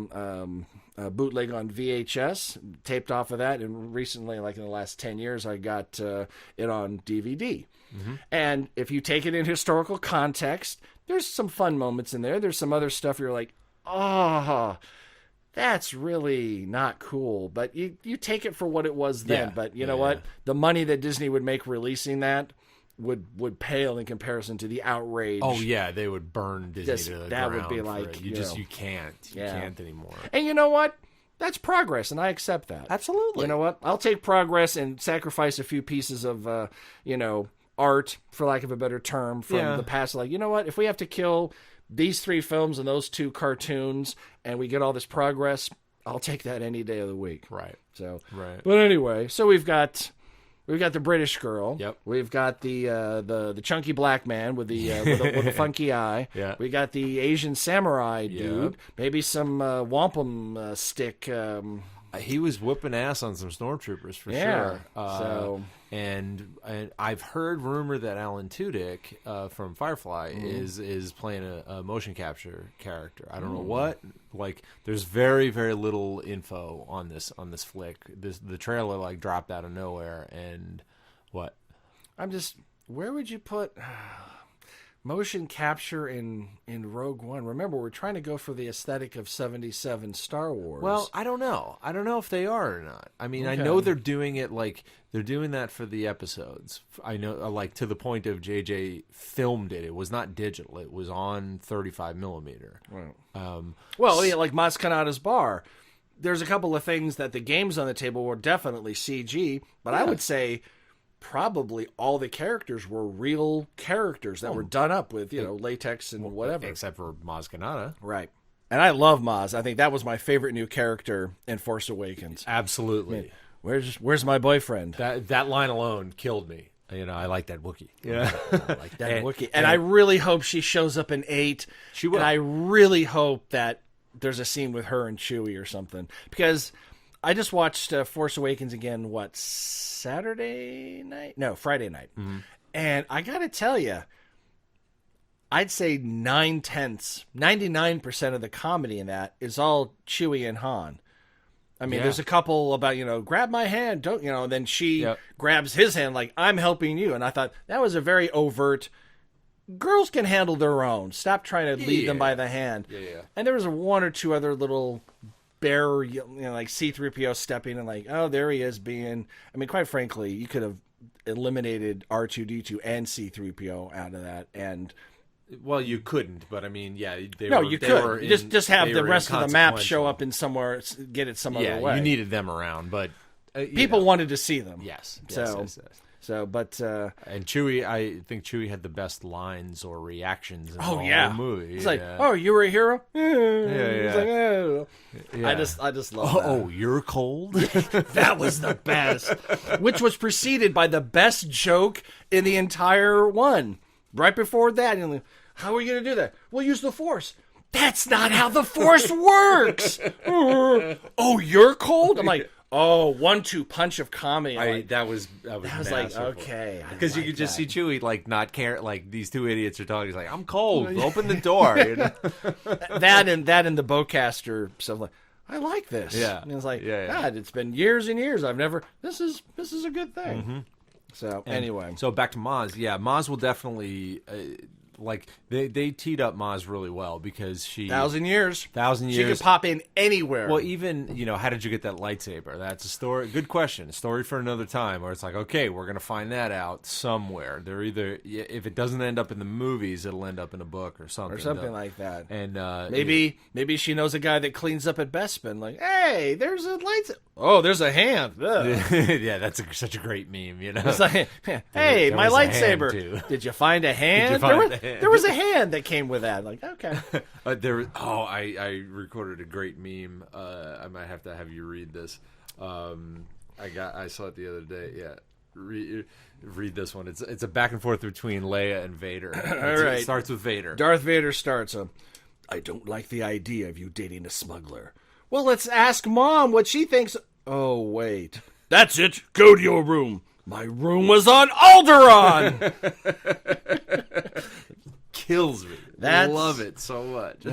S6: bootleg on VHS, taped off of that, and recently, like in the last 10 years, I got it on DVD. Mm-hmm. And if you take it in historical context, there's some fun moments in there. There's some other stuff you're like, oh, that's really not cool. But you take it for what it was then.
S5: Yeah.
S6: But you know what? The money that Disney would make releasing that would pale in comparison to the outrage.
S5: Oh yeah, they would burn Disney to the ground.
S6: Would be like
S5: you can't anymore.
S6: And you know what? That's progress, and I accept that.
S5: Absolutely.
S6: You know what? I'll take progress and sacrifice a few pieces of art, for lack of a better term, from the past. Like, you know what? If we have to kill these 3 films and those 2 cartoons, and we get all this progress, I'll take that any day of the week.
S5: Right.
S6: So.
S5: Right.
S6: But anyway, so we've got the British girl.
S5: Yep.
S6: We've got the chunky black man with the funky eye.
S5: Yeah.
S6: We got the Asian samurai dude.
S5: Yep.
S6: Maybe some wampum stick.
S5: He was whooping ass on some stormtroopers for sure. And I've heard rumor that Alan Tudyk from Firefly is playing a motion capture character. I don't know what. Like, there's very, very little info on this flick. The trailer dropped out of nowhere. And what?
S6: Where would you put? motion capture in Rogue One. Remember, we're trying to go for the aesthetic of 77 Star Wars.
S5: Well, I don't know. I don't know if they are or not. I mean, I know they're doing it like they're doing that for the episodes. I know, like to the point of JJ filmed it. It was not digital. It was on 35 millimeter.
S6: Right. Well, yeah, like Maz Kanata's bar. There's a couple of things that the games on the table were definitely CG, but I would say probably all the characters were real characters that were done up with, latex and whatever.
S5: Except for Maz Kanata.
S6: Right. And I love Maz. I think that was my favorite new character in Force Awakens.
S5: Absolutely.
S6: I mean, where's my boyfriend?
S5: That line alone killed me. I like that Wookiee. Yeah.
S6: I like that Wookiee. And I really hope she shows up in 8.
S5: She will.
S6: And I really hope that there's a scene with her and Chewie or something. Because I just watched Force Awakens again, Saturday night? No, Friday night. Mm-hmm. And I got to tell you, I'd say 99% of the comedy in that is all Chewie and Han. I mean, there's a couple about, grab my hand, don't, and then she grabs his hand like, I'm helping you. And I thought that was a very overt, girls can handle their own. Stop trying to lead them by the hand.
S5: Yeah.
S6: And there was one or two other little bear, like C-3PO stepping and like, oh, there he is being, I mean, quite frankly, you could have eliminated R2-D2 and C-3PO out of that. And
S5: well, you couldn't, but I mean,
S6: you could. Just have the rest of the map show up in somewhere, get it some other way.
S5: You needed them around, but
S6: people wanted to see them.
S5: Yes.
S6: But
S5: and Chewie, I think Chewie had the best lines or reactions in the whole movie.
S6: It's like, oh, you were a hero.
S5: Yeah.
S6: Like, oh. I just love that.
S5: Oh, you're cold.
S6: That was the best, which was preceded by the best joke in the entire one. Right before that, you're like, how are we going to do that? We'll use the Force. That's not how the Force works. Oh, you're cold? I'm like, oh, 1-2 punch of comedy.
S5: That was
S6: like, okay.
S5: Because you could just see Chewie, like, not care. Like, these two idiots are talking. He's like, I'm cold. Open the door.
S6: That and the bowcaster stuff. Like, I like this.
S5: Yeah.
S6: And it's like, God, it's been years and years. I've never. This is a good thing.
S5: Mm-hmm.
S6: So anyway,
S5: so back to Maz. Yeah, Maz will definitely they teed up Maz really well because she
S6: 1,000 years. She could pop in anywhere.
S5: Well, even how did you get that lightsaber? That's a story. Good question. A story for another time. Where it's like, okay, we're gonna find that out somewhere. They're either if it doesn't end up in the movies, it'll end up in a book or something
S6: like that.
S5: And
S6: maybe she knows a guy that cleans up at Bespin. Like, hey, there's a lightsaber. Oh, there's a hand.
S5: Yeah, that's such a great meme.
S6: It's like, hey, my lightsaber. Did you find a hand? There was a hand that came with that. Like, okay.
S5: I recorded a great meme. I might have to have you read this. I saw it the other day. Yeah. Read this one. It's a back and forth between Leia and Vader.
S6: All right.
S5: It starts with Vader.
S6: Darth Vader starts, I don't like the idea of you dating a smuggler. Well, let's ask Mom what she thinks. Oh, wait. That's it. Go to your room. My room was on Alderaan.
S5: Kills me. I love it so much.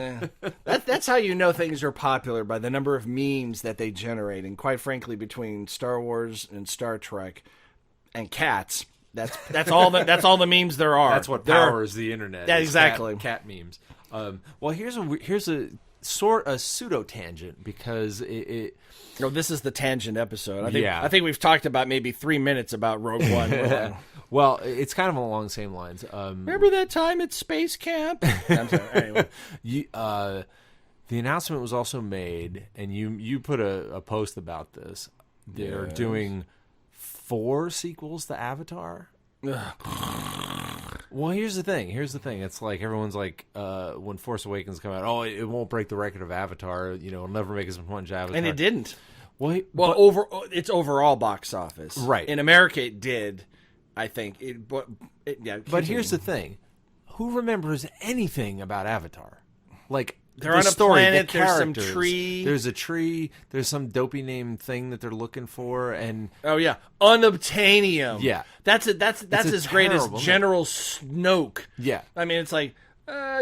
S6: That's how you know things are popular, by the number of memes that they generate. And quite frankly, between Star Wars and Star Trek and cats, that's all the memes there are.
S5: That's what powers the internet.
S6: Yeah, exactly.
S5: Cat memes. Well, here's a pseudo tangent because it
S6: No, this is the tangent episode. I think we've talked about maybe 3 minutes about Rogue One.
S5: Well, it's kind of along the same lines.
S6: Remember that time at Space Camp? I'm sorry. Anyway.
S5: The announcement was also made, and you put a post about this. They're doing 4 sequels to Avatar. Well, here's the thing. It's like everyone's like, when Force Awakens come out, it won't break the record of Avatar. It'll never make as much Avatar.
S6: And it didn't.
S5: Well,
S6: its overall box office.
S5: Right.
S6: In America, it did, I think.
S5: But here's the thing. Who remembers anything about Avatar? Like,
S6: they're on a planet, there's some tree.
S5: There's a tree, there's some dopey name thing that they're looking for, and...
S6: Oh, yeah. Unobtainium.
S5: Yeah.
S6: That's as great as General Snoke.
S5: Yeah.
S6: I mean, it's like,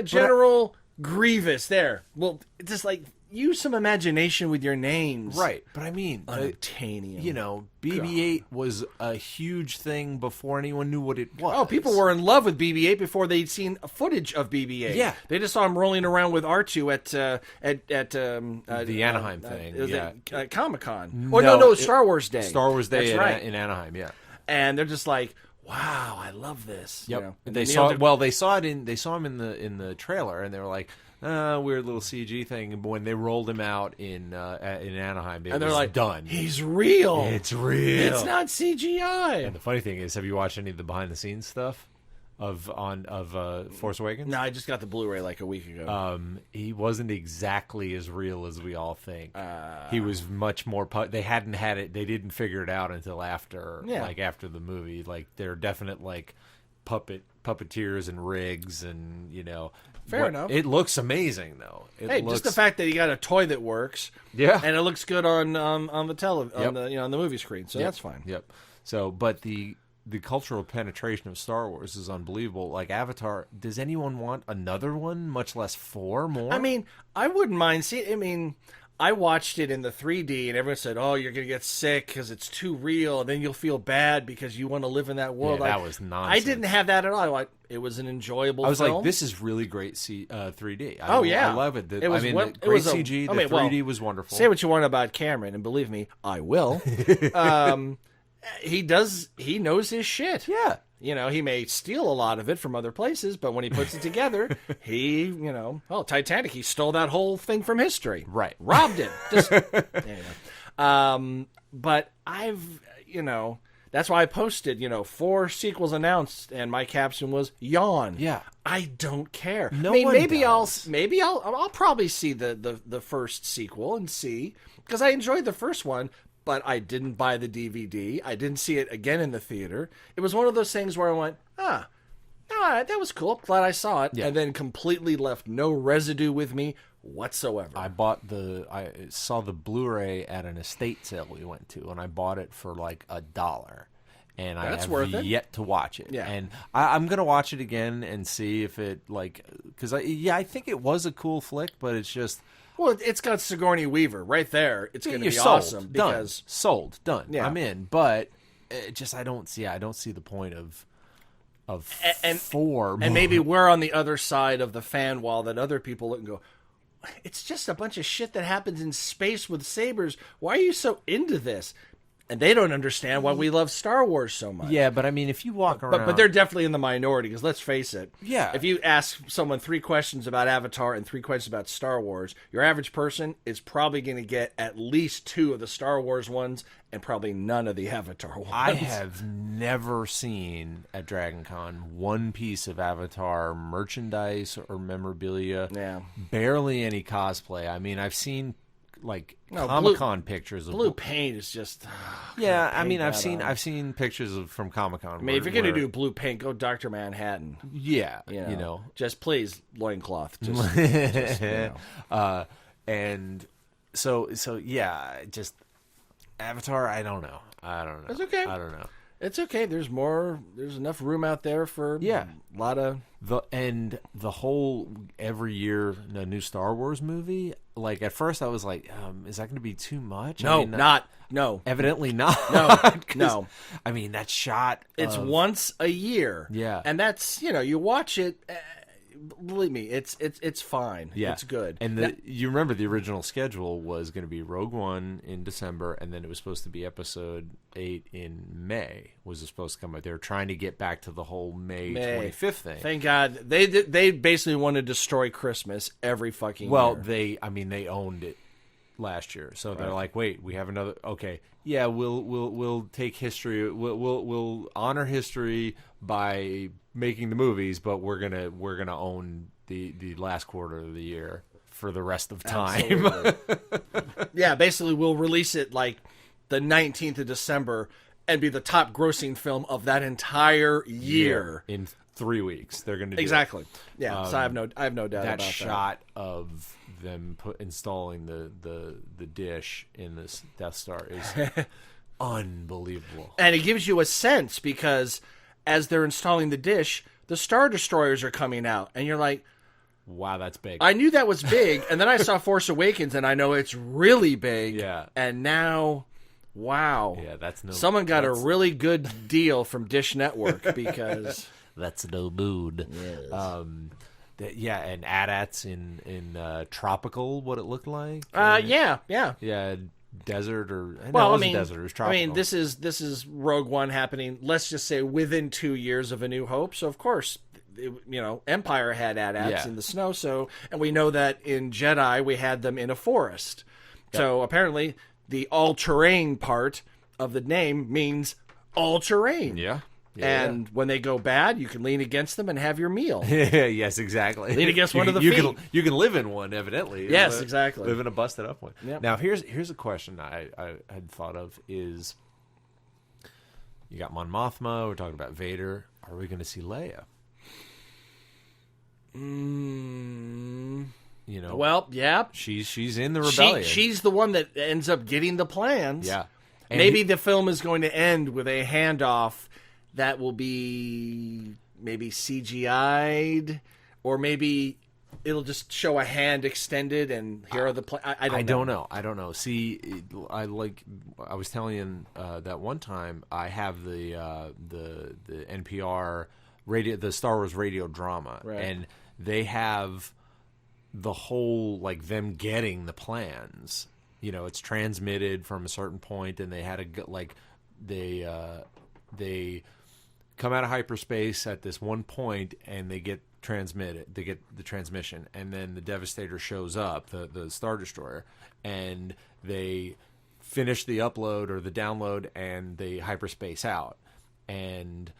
S6: General Grievous. There. Well, just like use some imagination with your names.
S5: Right, but I mean,
S6: Unobtainium.
S5: you know, BB-8 was a huge thing before anyone knew what it was.
S6: Oh, people were in love with BB-8 before they'd seen footage of BB-8.
S5: Yeah.
S6: They just saw him rolling around with R2 at
S5: the Anaheim thing.
S6: It was
S5: yeah.
S6: at Comic-Con.
S5: No,
S6: Star Wars Day.
S5: Star Wars Day
S6: That's right.
S5: in Anaheim. Yeah.
S6: And they're just like, wow, I love this.
S5: Yep.
S6: You know?
S5: They saw him in the trailer, and they were like, weird little CG thing. But when they rolled him out in Anaheim,
S6: and they're like,
S5: done.
S6: He's real.
S5: It's real.
S6: It's not CGI.
S5: And the funny thing is, have you watched any of the behind the scenes stuff of Force Awakens?
S6: No, I just got the Blu-ray like a week ago.
S5: He wasn't exactly as real as we all think. He was much more. They hadn't had it. They didn't figure it out until after, after the movie. Like they're definite puppeteers and rigs, and
S6: Fair enough.
S5: It looks amazing though.
S6: Just the fact that you got a toy that works, and it looks good on the on the movie screen, so that's fine.
S5: Yep. So, but the cultural penetration of Star Wars is unbelievable. Like Avatar, does anyone want another one? Much less 4 more.
S6: I mean, I wouldn't mind seeing. I mean, I watched it in the 3D, and everyone said, "Oh, you're gonna get sick because it's too real, and then you'll feel bad because you want to live in that world."
S5: Yeah, that was nonsense.
S6: I didn't have that at all. It was an enjoyable.
S5: I was
S6: film.
S5: like, "This is really great 3D." I love it.
S6: It was
S5: great CG. The 3D was wonderful.
S6: Say what you want about Cameron, and believe me, I will. He knows his shit.
S5: Yeah.
S6: He may steal a lot of it from other places, but when he puts it together, Titanic, he stole that whole thing from history.
S5: Right.
S6: Robbed it. Just, anyway. But I've, that's why I posted, 4 sequels announced, and my caption was yawn.
S5: Yeah.
S6: I don't care.
S5: No
S6: I mean,
S5: one does.
S6: I'll probably see the first sequel and see, because I enjoyed the first one. But I didn't buy the DVD. I didn't see it again in the theater. It was one of those things where I went, all right, that was cool. Glad I saw it.
S5: Yeah.
S6: And then completely left no residue with me whatsoever.
S5: I saw the Blu-ray at an estate sale we went to, and I bought it for like $1. And
S6: That's
S5: I
S6: worth
S5: have
S6: it.
S5: yet to watch it.
S6: Yeah.
S5: And I'm going to watch it again and see if it, because I think it was a cool flick, but it's just...
S6: Well, it's got Sigourney Weaver right there. It's going to be
S5: sold.
S6: awesome
S5: Because
S6: because
S5: done.
S6: Yeah.
S5: I'm in. But I don't see the point of 4.
S6: And maybe we're on the other side of the fan wall that other people look and go, it's just a bunch of shit that happens in space with sabers. Why are you so into this? And they don't understand why we love Star Wars so much.
S5: Yeah, but I mean, if you walk around...
S6: But they're definitely in the minority, because let's face it.
S5: Yeah.
S6: If you ask someone 3 questions about Avatar and 3 questions about Star Wars, your average person is probably going to get at least 2 of the Star Wars ones and probably none of the Avatar ones.
S5: I have never seen at Dragon Con one piece of Avatar merchandise or memorabilia.
S6: Yeah.
S5: Barely any cosplay. I mean, I've seen... Comic-Con pictures of
S6: blue paint is just
S5: I mean I've seen pictures from Comic-Con.
S6: I mean, if you're gonna do blue paint, go Dr. Manhattan.
S5: Yeah,
S6: just please loincloth. Just
S5: and so yeah, just Avatar. I don't know.
S6: It's okay.
S5: I don't know.
S6: It's okay. There's enough room out there for a lot of
S5: the whole every year a new Star Wars movie. Like at first I was like, is that going to be too much?
S6: No,
S5: I mean,
S6: no.
S5: Evidently not.
S6: No.
S5: I mean that shot.
S6: It's once a year.
S5: Yeah,
S6: and that's you watch it. Believe me, it's fine.
S5: Yeah,
S6: it's good.
S5: And you remember the original schedule was going to be Rogue One in December, and then it was supposed to be Episode 8 in May. Was supposed to come out. They were trying to get back to the whole May 25th thing.
S6: Thank God they basically want to destroy Christmas every fucking year.
S5: Well, they owned it last year, so they're like, wait, we have another. Okay, yeah, we'll take history. We'll honor history by making the movies, but we're gonna own the last quarter of the year for the rest of time.
S6: Yeah, basically we'll release it like the 19th of December and be the top grossing film of that entire year
S5: in 3 weeks. They're gonna do
S6: exactly. Yeah, so I have no doubt
S5: that
S6: about that
S5: shot of them installing the dish in this Death Star is unbelievable,
S6: and it gives you a sense because as they're installing the dish, the Star Destroyers are coming out, and you're like,
S5: wow, that's big.
S6: I knew that was big, and then I saw Force Awakens, and I know it's really big.
S5: Yeah.
S6: And now, wow.
S5: Yeah, that's no.
S6: Someone got a really good deal from Dish Network because
S5: That's no mood.
S6: Yes.
S5: Yeah, and AT-ATs in tropical, what it looked like.
S6: yeah.
S5: Yeah, desert or no,
S6: Well,
S5: it wasn't desert. It was tropical.
S6: I mean, this is Rogue One happening. Let's just say within 2 years of A New Hope. So of course, Empire had AT-ATs in the snow. So, and we know that in Jedi we had them in a forest. Yep. So apparently, the all-terrain part of the name means all-terrain.
S5: Yeah.
S6: And when they go bad, you can lean against them and have your meal.
S5: Yes, exactly.
S6: Lean against one of the
S5: you
S6: feet.
S5: You can live in one, evidently.
S6: Yes, exactly.
S5: Live in a busted up one.
S6: Yep.
S5: Now, here's a question I had thought of is, you got Mon Mothma, we're talking about Vader. Are we going to see Leia?
S6: Well, yeah.
S5: She's in the rebellion.
S6: She's the one that ends up getting the plans.
S5: Yeah. And
S6: maybe the film is going to end with a handoff that will be maybe CGI'd, or maybe it'll just show a hand extended and here are the plans. I don't know. See, I was telling you that one time I have the NPR radio, the Star Wars radio drama, right.
S5: And they have the whole, like, them getting the plans. It's transmitted from a certain point, and they had they come out of hyperspace at this one point, and they get transmitted. They get the transmission, and then the Devastator shows up, the Star Destroyer, and they finish the upload or the download, and they hyperspace out, and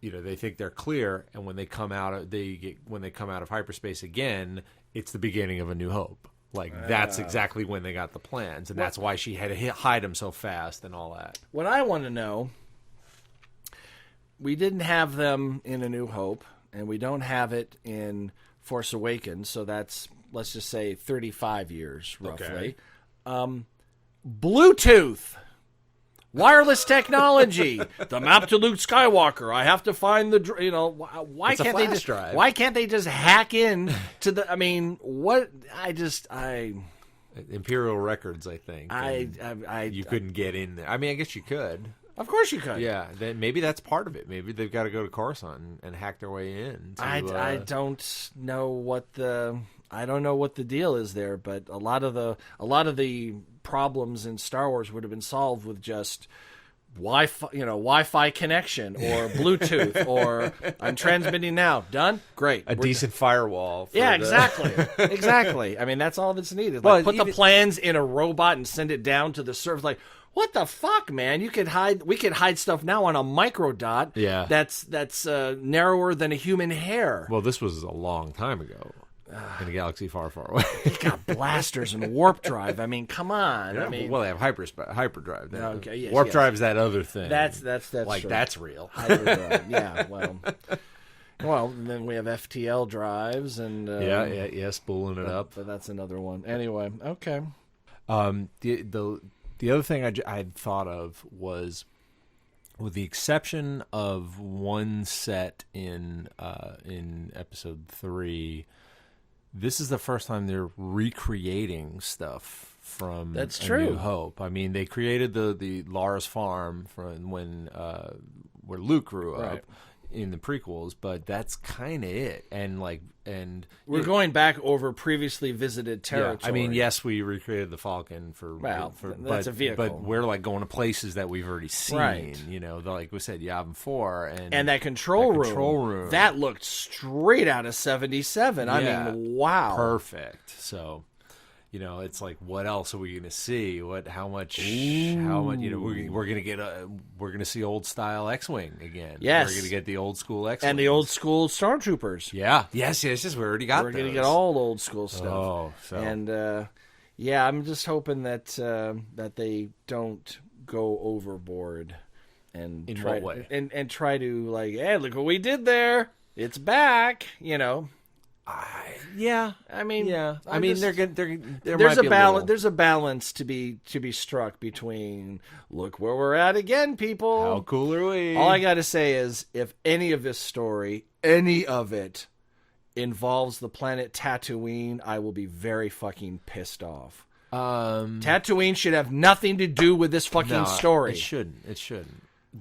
S5: they think they're clear, and when they come out of hyperspace again, it's the beginning of A New Hope. That's exactly when they got the plans, and that's why she had to hide them so fast and all that.
S6: What I want to know, we didn't have them in A New Hope, and we don't have it in Force Awakens, so that's, let's just say, 35 years, roughly.
S5: Okay.
S6: Bluetooth! Wireless technology, the map to Luke Skywalker. I have to find the, why
S5: it's
S6: can't
S5: a
S6: they
S5: flash
S6: just
S5: drive.
S6: Why can't they just hack in to the? I mean, what?
S5: Imperial Records, I think. You couldn't get in there. I mean, I guess you could.
S6: Of course you could.
S5: Yeah, then maybe that's part of it. Maybe they've got to go to Coruscant and hack their way in.
S6: I don't know what the deal is there, but a lot of the problems in Star Wars would have been solved with just Wi-Fi connection or Bluetooth or I'm transmitting now. Done? Great.
S5: A decent firewall.
S6: Exactly. Exactly. I mean, that's all that's needed.
S5: Well,
S6: Put the plans in a robot and send it down to the server. Like, what the fuck, man? We could hide stuff now on a microdot.
S5: Yeah.
S6: That's narrower than a human hair.
S5: Well, this was a long time ago. In a galaxy far, far away.
S6: You got blasters and warp drive. I mean, come on.
S5: Yeah,
S6: I mean,
S5: well, they have hyperdrive.
S6: Okay, yes,
S5: warp
S6: yes.
S5: drive's that other thing.
S6: That's
S5: like
S6: true.
S5: that's real.
S6: Hyperdrive. Yeah. Well, then we have FTL drives and
S5: yeah, spooling it up.
S6: But that's another one. Anyway, okay.
S5: The other thing I had thought of was, with the exception of one set in Episode 3. This is the first time they're recreating stuff from
S6: That's
S5: A
S6: true.
S5: New Hope. I mean, they created the Lara's farm from when where Luke grew up
S6: Right.
S5: in the prequels, but that's kind of it. And
S6: We're going back over previously visited territory.
S5: I mean, yes, we recreated the Falcon
S6: that's a vehicle.
S5: but we're like going to places that we've already seen.
S6: Right.
S5: Like we said, Yavin 4
S6: and that control
S5: room
S6: that looked straight out of 77.
S5: Yeah.
S6: I mean, wow,
S5: perfect. So, it's like, what else are we going to see? How much? We're going to get we're going to see old style X-wing again.
S6: Yes,
S5: we're going to get the old school X-wing
S6: and the old school stormtroopers.
S5: Yeah, yes. We already got.
S6: We're going to get all old school stuff.
S5: Oh, so.
S6: And I'm just hoping that they don't go overboard and
S5: In
S6: try
S5: what way?
S6: and try to, like, hey, look what we did there. It's back.
S5: Yeah,
S6: I mean,
S5: there's
S6: There's a balance to be struck between, look where we're at again, people.
S5: How cool are we?
S6: All I got to say is, if any of this story, any of it, involves the planet Tatooine, I will be very fucking pissed off. Tatooine should have nothing to do with this fucking story.
S5: It shouldn't.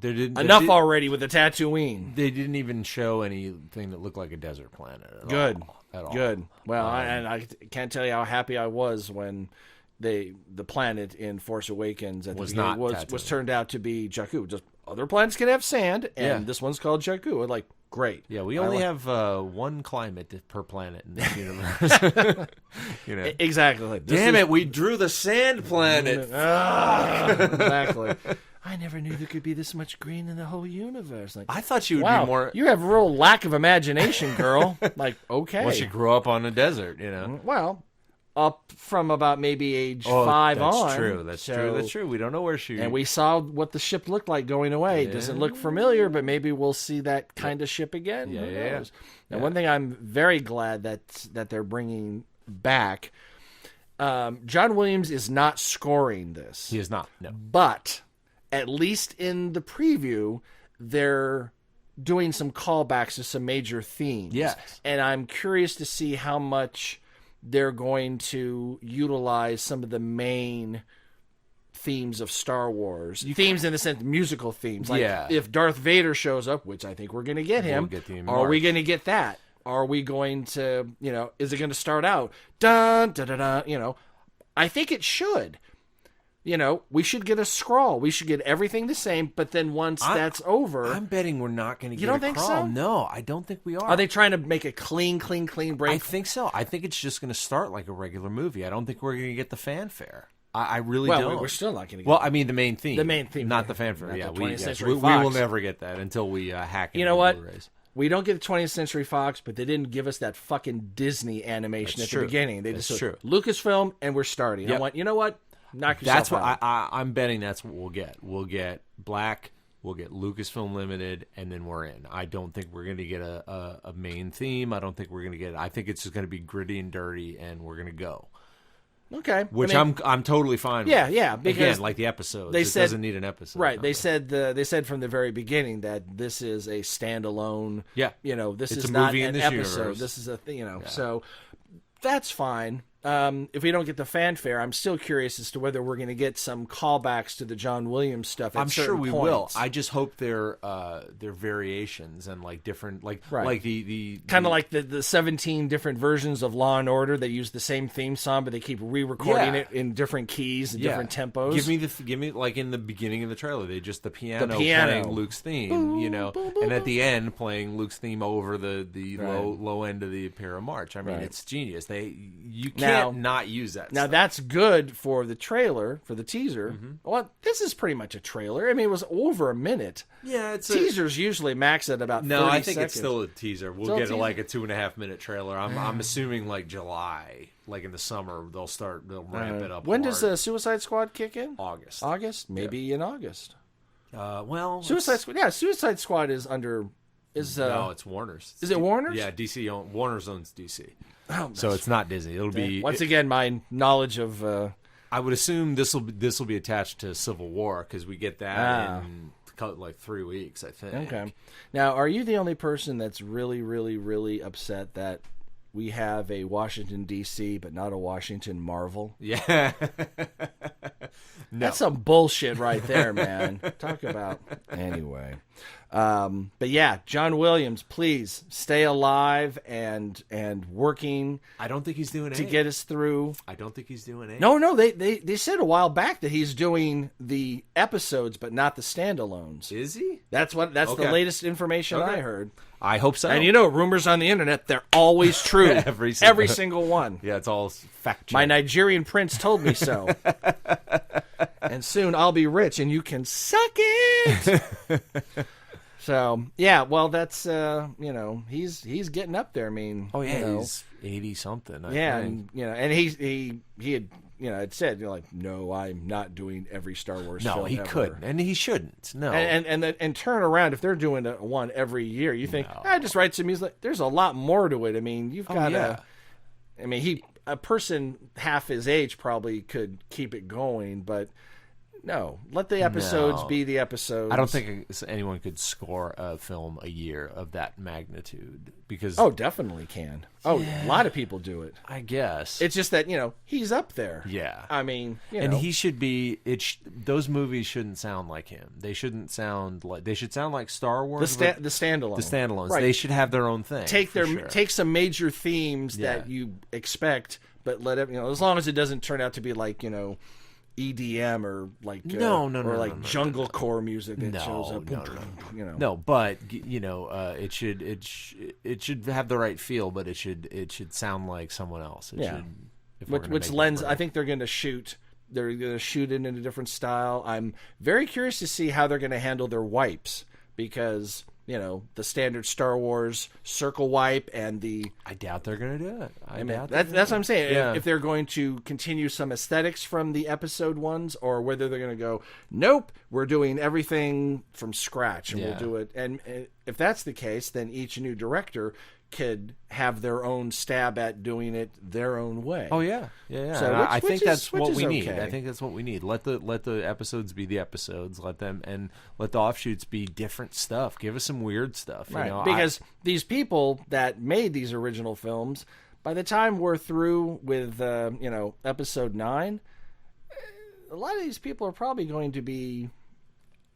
S6: Enough already with the Tatooine.
S5: They didn't even show anything that looked like a desert planet at all.
S6: Good. Well, I can't tell you how happy I was when the planet in Force Awakens
S5: was
S6: turned out to be Jakku. Just other planets can have sand, and this one's called Jakku. I'm like, great.
S5: Yeah, we only have one climate per planet in this universe.
S6: Exactly. Like,
S5: damn it, we drew the sand planet.
S6: Exactly. I never knew there could be this much green in the whole universe. Like,
S5: I thought you would be more.
S6: You have a real lack of imagination, girl. Like, okay.
S5: Well, she grew up on a desert,
S6: Well, up from about maybe age 5
S5: that's
S6: on.
S5: True. That's true. We don't know where she.
S6: And we saw what the ship looked like going away. Yeah. Doesn't look familiar, but maybe we'll see that kind of ship again.
S5: Yeah.
S6: And one thing I'm very glad that they're bringing back. John Williams is not scoring this.
S5: He is not. No.
S6: But at least in the preview, they're doing some callbacks to some major themes.
S5: Yes.
S6: And I'm curious to see how much they're going to utilize some of the main themes of Star Wars. Themes in the sense, musical themes. Like if Darth Vader shows up, which I think we're going to get him, are we going to get that? Are we going to, is it going to start out, dun, da, da, da, I think it should. We should get a scroll. We should get everything the same, but then once that's over...
S5: I'm betting we're not going to get
S6: You don't think
S5: crawl.
S6: so?
S5: No, I don't think we are.
S6: Are they trying to make a clean break?
S5: I think so. I think it's just going to start like a regular movie. I don't think we're going to get the fanfare. I really don't.
S6: Well, we're still not going to get
S5: Well, I mean, the main theme.
S6: The main theme.
S5: Not the fanfare.
S6: Not
S5: Yeah,
S6: the 20th Century
S5: we
S6: Fox.
S5: will never get that until we hack into
S6: You know what?
S5: Blu-rays.
S6: We don't get the 20th Century Fox, but they didn't give us that fucking Disney animation
S5: That's
S6: at the
S5: true.
S6: beginning. They
S5: That's
S6: just
S5: true.
S6: Lucasfilm, and we're starting.
S5: Yep.
S6: I went, you know what? Knock yourself
S5: That's what
S6: out.
S5: I'm betting. That's what we'll get. We'll get Black. We'll get Lucasfilm Limited, and then we're in. I don't think we're going to get a main theme. I don't think we're going to get. I think it's just going to be gritty and dirty, and we're going to go.
S6: Okay,
S5: Which I'm totally fine with.
S6: Yeah. Because
S5: again, like the episodes,
S6: they said,
S5: doesn't need an episode.
S6: Right. They said from the very beginning that this is a standalone.
S5: Yeah.
S6: This
S5: It's
S6: is
S5: a
S6: not
S5: movie in
S6: an
S5: this
S6: episode.
S5: universe.
S6: This is a thing. So that's fine. If we don't get the fanfare, I'm still curious as to whether we're going to get some callbacks to the John Williams stuff. At
S5: I'm sure
S6: certain
S5: we
S6: points.
S5: will. I just hope they're variations and like different, like the
S6: kind of like the 17 different versions of Law and Order. They use the same theme song, but they keep re-recording it in different keys and different tempos.
S5: Give me like in the beginning of the trailer, they just the piano playing Luke's theme, and at the end playing Luke's theme over the low end of the Imperial March. I mean, it's genius. You can't not use that.
S6: Now
S5: stuff.
S6: that's good for the trailer, for the teaser.
S5: Mm-hmm.
S6: Well, this is pretty much a trailer. I mean, it was over a minute.
S5: Yeah, it's
S6: teasers usually max at about 30
S5: I think
S6: seconds.
S5: it's still a teaser. We'll get like a 2.5 minute trailer. I'm assuming like July, like in the summer, they'll ramp it up.
S6: When
S5: hard.
S6: does the Suicide Squad kick in?
S5: August?
S6: Maybe in August.
S5: Suicide
S6: Squad. Yeah, Suicide Squad is under.
S5: No, it's Warner's.
S6: Is it Warner's?
S5: Yeah, Warner's owns DC.
S6: Oh,
S5: so it's not Disney. It'll be
S6: once again my knowledge of.
S5: I would assume this will be attached to Civil War because we get that in like 3 weeks, I think.
S6: Okay. Now, are you the only person that's really, really, really upset that we have a Washington D.C. but not a Washington Marvel?
S5: Yeah. No.
S6: That's some bullshit right there, man. Talk about anyway. But yeah, John Williams, please stay alive and working.
S5: I don't think he's doing
S6: to get us through.
S5: I don't think he's doing it.
S6: No. They said a while back that he's doing the episodes, but not the standalones.
S5: Is he?
S6: That's the latest information I heard.
S5: I hope so.
S6: And rumors on the internet, they're always true. Every single one.
S5: Yeah, it's all fact check.
S6: My Nigerian prince told me so. And soon I'll be rich and you can suck it. So, yeah, well, that's, he's getting up there. I mean,
S5: he's 80 something. I think.
S6: And he had, it said, no, I'm not doing every Star Wars film
S5: he
S6: ever.
S5: couldn't, and he shouldn't. No.
S6: And turn around, if they're doing one every year, you think, just write some music. There's a lot more to it. I mean, you've got a person half his age probably could keep it going, but No, let the episodes
S5: No.
S6: be the episodes.
S5: I don't think anyone could score a film a year of that magnitude because.
S6: Oh, definitely can. Oh, a lot of people do it.
S5: I guess
S6: It's just that he's up there.
S5: Yeah.
S6: I mean,
S5: and he should be. Those movies shouldn't sound like him. They shouldn't sound like. They should sound like Star Wars.
S6: the standalone.
S5: The standalones.
S6: Right.
S5: They should have their own thing.
S6: Take some major themes that you expect, but let it as long as it doesn't turn out to be like EDM or like junglecore music that shows up.
S5: No, but it should have the right feel, but it should sound like someone else.
S6: Which lens I think they're going to shoot. They're going to shoot it in a different style. I'm very curious to see how they're going to handle their wipes because the standard Star Wars circle wipe and the.
S5: I doubt they're going to do it.
S6: That's what I'm saying.
S5: Yeah.
S6: If they're going to continue some aesthetics from the episode ones, or whether they're going to go, nope, we're doing everything from scratch and we'll do it. And if that's the case, then each new director could have their own stab at doing it their own way.
S5: Oh yeah.
S6: So
S5: I think that's what we need.
S6: okay.
S5: I think that's what we need. Let the episodes be the episodes. Let the offshoots be different stuff. Give us some weird stuff.
S6: Right. Because these people that made these original films, by the time we're through with episode 9, a lot of these people are probably going to be,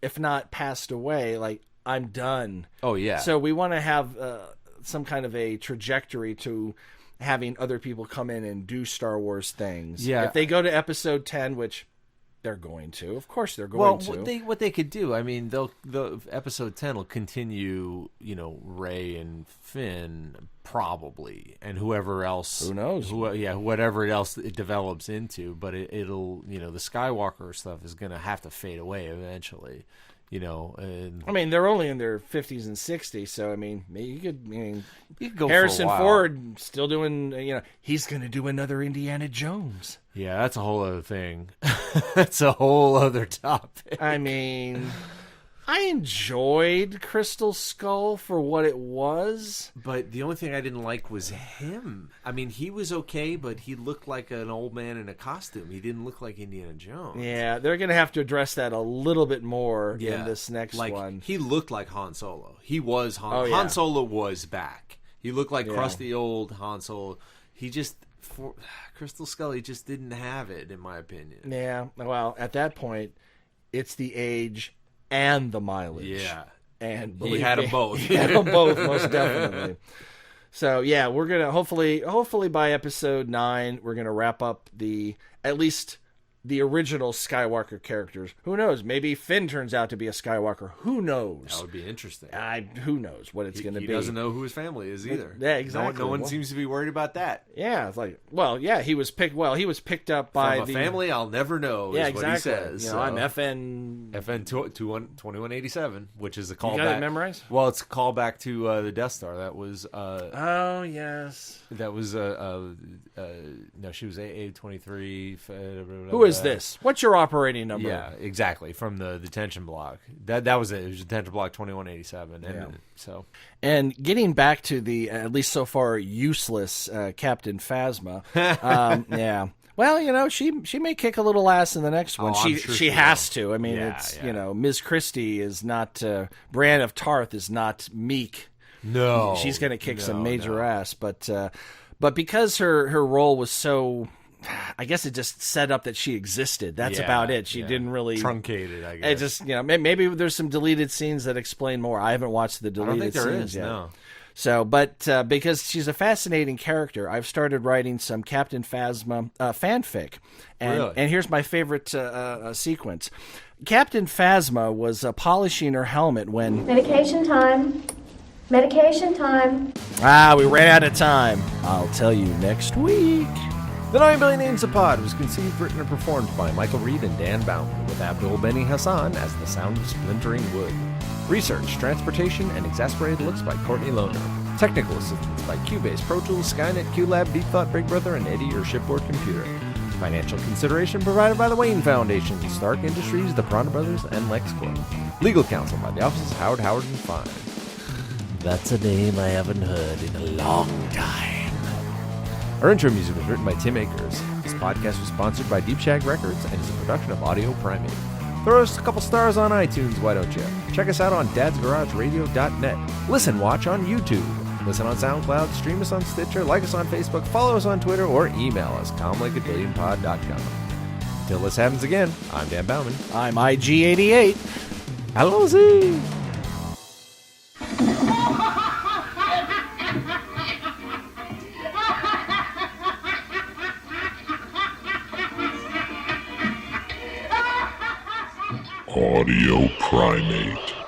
S6: if not passed away, like I'm done.
S5: Oh yeah.
S6: So we want to have some kind of a trajectory to having other people come in and do Star Wars things.
S5: Yeah.
S6: If they go to episode 10, which they're going to, of course they're going to.
S5: What they could do, I mean, the episode 10 will continue, Rey and Finn probably, and whoever else.
S6: Who knows?
S5: Whatever else it develops into, but it'll, the Skywalker stuff is going to have to fade away eventually. And
S6: I mean, they're only in their 50s and 60s, so I mean, you could
S5: go
S6: Harrison
S5: for a while.
S6: Ford still doing, he's going to do another Indiana Jones.
S5: Yeah, that's a whole other thing. That's a whole other topic.
S6: I mean, I enjoyed Crystal Skull for what it was.
S5: But the only thing I didn't like was him. I mean, he was okay, but he looked like an old man in a costume. He didn't look like Indiana Jones.
S6: Yeah, they're going to have to address that a little bit more in this next one.
S5: He looked like Han Solo. He was Han.
S6: Oh, yeah.
S5: Han Solo was back. He looked like crusty old Han Solo. He just... For Crystal Skull, he just didn't have it, in my opinion.
S6: Yeah, well, at that point, it's the age and the mileage.
S5: Yeah.
S6: And
S5: He had them both.
S6: He had them both, most definitely. So, yeah, we're going to, hopefully by episode 9, we're going to wrap up at least the original Skywalker characters. Who knows? Maybe Finn turns out to be a Skywalker. Who knows?
S5: That would be interesting.
S6: Who knows what it's going to be?
S5: He doesn't know who his family is either.
S6: Yeah, exactly.
S5: No one seems to be worried about that.
S6: Yeah, it's like, he was picked up by
S5: From a family I'll never know.
S6: Yeah,
S5: is
S6: exactly.
S5: What he says.
S6: I'm FN
S5: 2187, which is a callback.
S6: You got it memorized?
S5: Well, it's a callback to the Death Star. That was.
S6: Oh yes.
S5: That was no, she was AA-23.
S6: Who is this? What's your operating number?
S5: Yeah, exactly. From the detention block. That was it. It was detention block 2187. And so.
S6: And getting back to the at least so far useless Captain Phasma. Well, she may kick a little ass in the next one. She has to. I mean, Ms. Christie is not. Brienne of Tarth is not meek.
S5: No,
S6: she's going to kick some major ass. But because her role was so. I guess it just set up that she existed. That's about it. She didn't really
S5: truncated. I guess
S6: it just maybe there's some deleted scenes that explain more. I haven't watched the deleted scenes yet.
S5: No.
S6: So, but because she's a fascinating character, I've started writing some Captain Phasma fanfic, and here's my favorite sequence. Captain Phasma was polishing her helmet when
S7: Medication time. Medication time.
S6: We ran out of time. I'll tell you next week.
S5: The 9 Billion Names of Pod was conceived, written, and performed by Michael Reed and Dan Bowman, with Abdul Beni Hassan as the sound of splintering wood. Research, transportation, and exasperated looks by Courtney Lohner. Technical assistance by Cubase, Pro Tools, Skynet, QLab, Deep Thought, Big Brother, and Eddie, your shipboard computer. Financial consideration provided by the Wayne Foundation, Stark Industries, the Prana Brothers, and LexCorp. Legal counsel by the offices of Howard and Fine. That's a name I haven't heard in a long time. Our intro music was written by Tim Akers. This podcast was sponsored by Deep Shag Records and is a production of Audio Primate. Throw us a couple stars on iTunes, why don't you? Check us out on dadsgarageradio.net. Listen, watch on YouTube. Listen on SoundCloud, stream us on Stitcher, like us on Facebook, follow us on Twitter, or email us, comlikeabillionpod.com. Until this happens again, I'm Dan Bauman.
S6: I'm IG88.
S5: Hello, Z!
S4: Audio Primate.